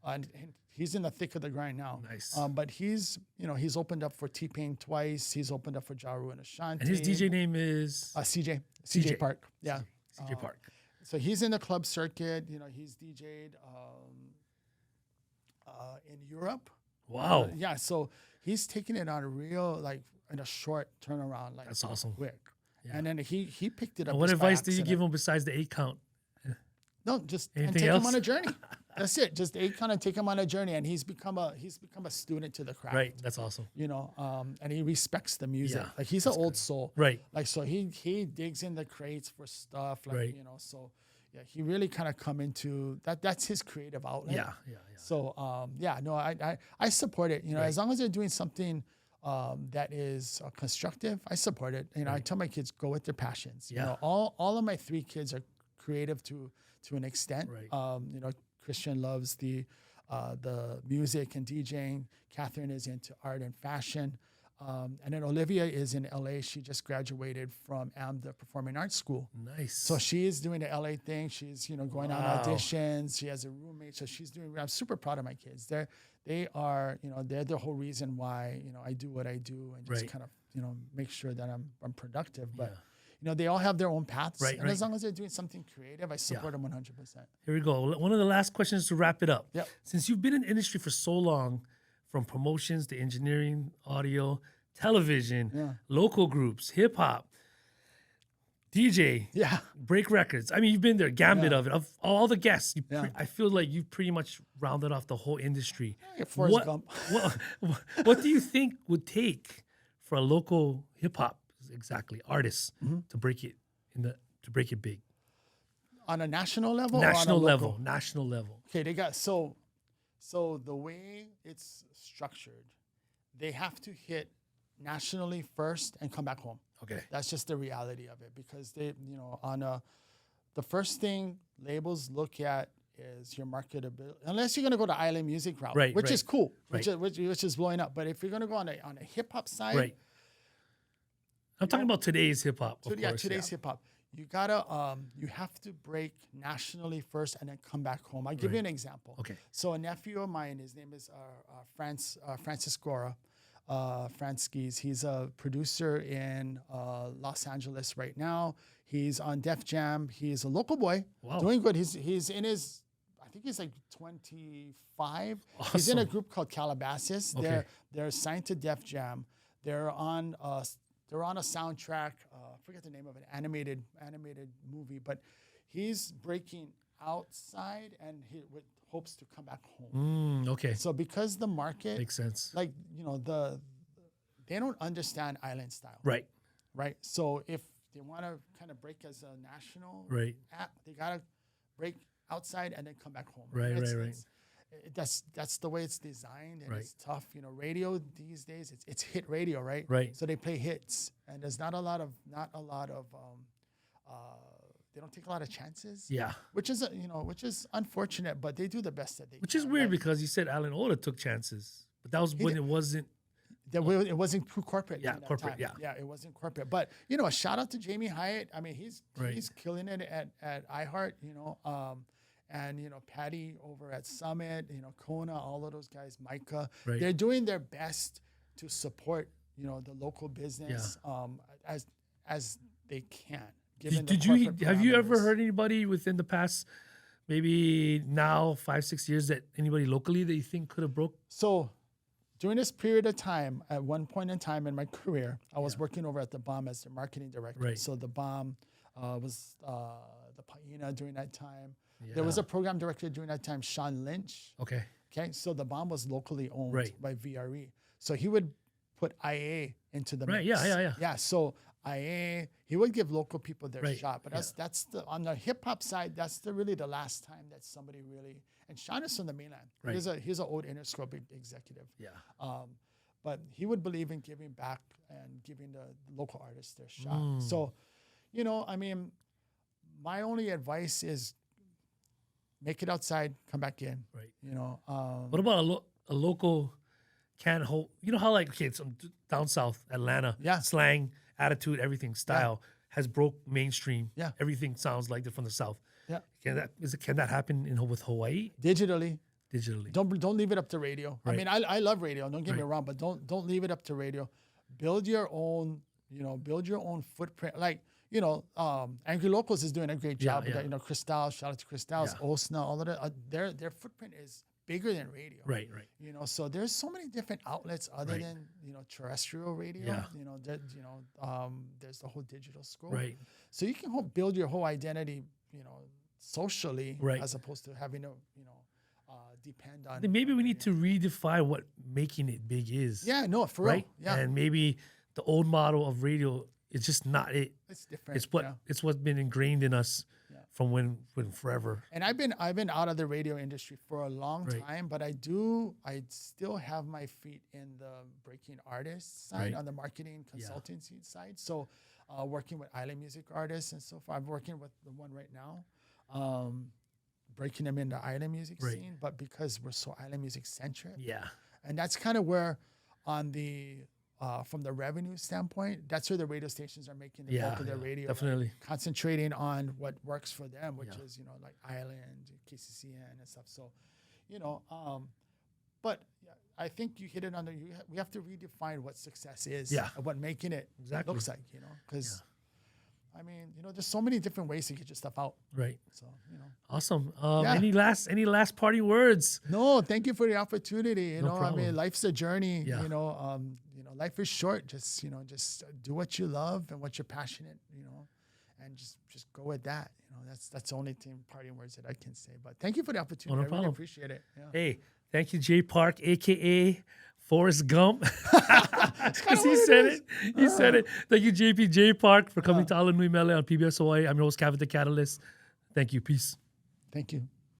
and he's in the thick of the grind now. Nice. But he's opened up for T-Pain twice. He's opened up for Jaru and Ashanti. And his DJ name is CJ Park. Yeah, CJ Park. So he's in the club circuit. He's DJ'd in Europe. Wow. So he's taking it on a real, in a short turnaround. That's awesome. Quick. Yeah. And then he picked it up. What advice did you give him besides the 8 count? No, just take him on a journey. That's it. Just 8 count and take him on a journey, and he's become a student to the craft. Right. That's awesome. And he respects the music. Yeah, like he's an old soul. Right. Like so he digs in the crates for stuff. Like so yeah, he really kind of come into that. That's his creative outlet. Yeah. So I support it. As long as they're doing something that is constructive, I support it. I tell my kids, go with their passions. Yeah. All of my 3 kids are creative to an extent. Right. Christian loves the music and DJing. Catherine is into art and fashion. And then Olivia is in LA. She just graduated from the Performing Arts School. Nice. So she is doing the LA thing. She's, going on auditions. She has a roommate. So I'm super proud of my kids. They're the whole reason why, I do what I do, and just kind of, make sure that I'm productive. But, they all have their own paths. And as long as they're doing something creative, I support them 100%. Here we go. One of the last questions to wrap it up. Yep. Since you've been in the industry for so long, from promotions to engineering, audio, television, local groups, hip hop, DJ, break records. I mean, you've been there, gambit of it. Of all the guests, I feel like you've pretty much rounded off the whole industry. Forrest Gump. What do you think would take for a local hip hop artist to break it big? On a national level? National level. Okay, they got so the way it's structured, they have to hit nationally first and come back home. Okay. That's just the reality of it, because they, the first thing labels look at is your marketability. Unless you're gonna go the island music route, Right, which right, is cool, right. which is blowing up. But if you're gonna go on a hip hop side, Right. I'm talking about today's hip hop. today's hip hop. You gotta you have to break nationally first and then come back home. I'll give you an example. Okay. So a nephew of mine, his name is Francis Gora. Franskis. He's a producer in Los Angeles right now. He's on Def Jam. He's a local boy, doing good. He's in his, I think he's like 25. Awesome. He's in a group called Calabasas. Okay. They're signed to Def Jam. They're on a soundtrack. I forget the name of an animated movie, but he's breaking outside and he with hopes to come back home. Okay. So because the market Makes sense. like they don't understand island style, Right. So if they want to kind of break as a national Right. app, they gotta break outside and then come back home. Right. That's the way it's designed, and Right. it's tough. Radio these days, it's hit radio, right? Right. So they play hits, and there's not a lot of they don't take a lot of chances. Yeah. Which is unfortunate, but they do the best that they Which can. is weird because you said Alan Oda took chances, but that was when it wasn't. It wasn't too corporate. Yeah, during that corporate, time. yeah. It wasn't corporate. But a shout out to Jamie Hyatt. I mean, he's killing it at iHeart. And Patty over at Summit. Kona, all of those guys, Micah. Right. They're doing their best to support the local business as they can. Have you ever heard anybody within the past, maybe now 5-6 years, that anybody locally that you think could have broke? So during this period of time, at one point in time in my career, I was working over at the BOM as the marketing director. Right. So the BOM was the Paina during that time. Yeah. There was a program director during that time, Sean Lynch. Okay. So the BOM was locally owned Right. by VRE. So he would put IA into the Right. mix. Yeah. So IA, he would give local people their Right. shot. But that's on the hip hop side, that's really the last time that somebody really. And Sean is from the mainland. Right. He's an old Interscope executive. Yeah. But he would believe in giving back and giving the local artists their shot. So, I mean, my only advice is make it outside, come back in. Right. What about a local can't hold? You know how some down south, Atlanta, slang, attitude, everything, style has broke mainstream. Yeah. Everything sounds like they're from the south. Yeah. Can that happen with Hawaii? Digitally. Don't leave it up to radio. Right. I mean, I love radio. Don't get me wrong, but don't leave it up to radio. Build your own. Build your own footprint. Angry Locals is doing a great job with that. Cristal, shout out to Cristals, Osna, all of that. Their footprint is bigger than radio. Right. So there's so many different outlets other than terrestrial radio. Yeah. There's the whole digital scope. Right. So you can build your whole identity, socially, as opposed to having to, depend on. Maybe we need to redefine what making it big is. Yeah. No, for real. Yeah. And maybe the old model of radio is just not it. It's different. It's what's been ingrained in us from when forever. And I've been out of the radio industry for a long time, but I still have my feet in the breaking artist side, on the marketing consultancy side. So working with island music artists and so far. I'm working with the one right now, breaking them in the island music scene, but because we're so island music centric. Yeah. And that's kind of where on the from the revenue standpoint, that's where the radio stations are making the bulk of their radio. Definitely. Concentrating on what works for them, which is, like Island, KCCN and stuff. So, but I think you hit it on we have to redefine what success is. Yeah. And what making it Exactly. looks like, because I mean, there's so many different ways to get your stuff out. Right. So, Awesome. Any last parting words? No, thank you for the opportunity. No problem. I mean, life's a journey. Yeah. Life is short. Just do what you love and what you're passionate. And just go with that. That's the only parting words that I can say. But thank you for the opportunity. I really appreciate it. Yeah. Hey, thank you, Jay Park, aka Forrest Gump. Because he said it. He said it. Thank you, JP J Park, for coming to ALANUI MELE on PBS Hawaii. I'm your host, Kevin the Catalyst. Thank you. Peace. Thank you.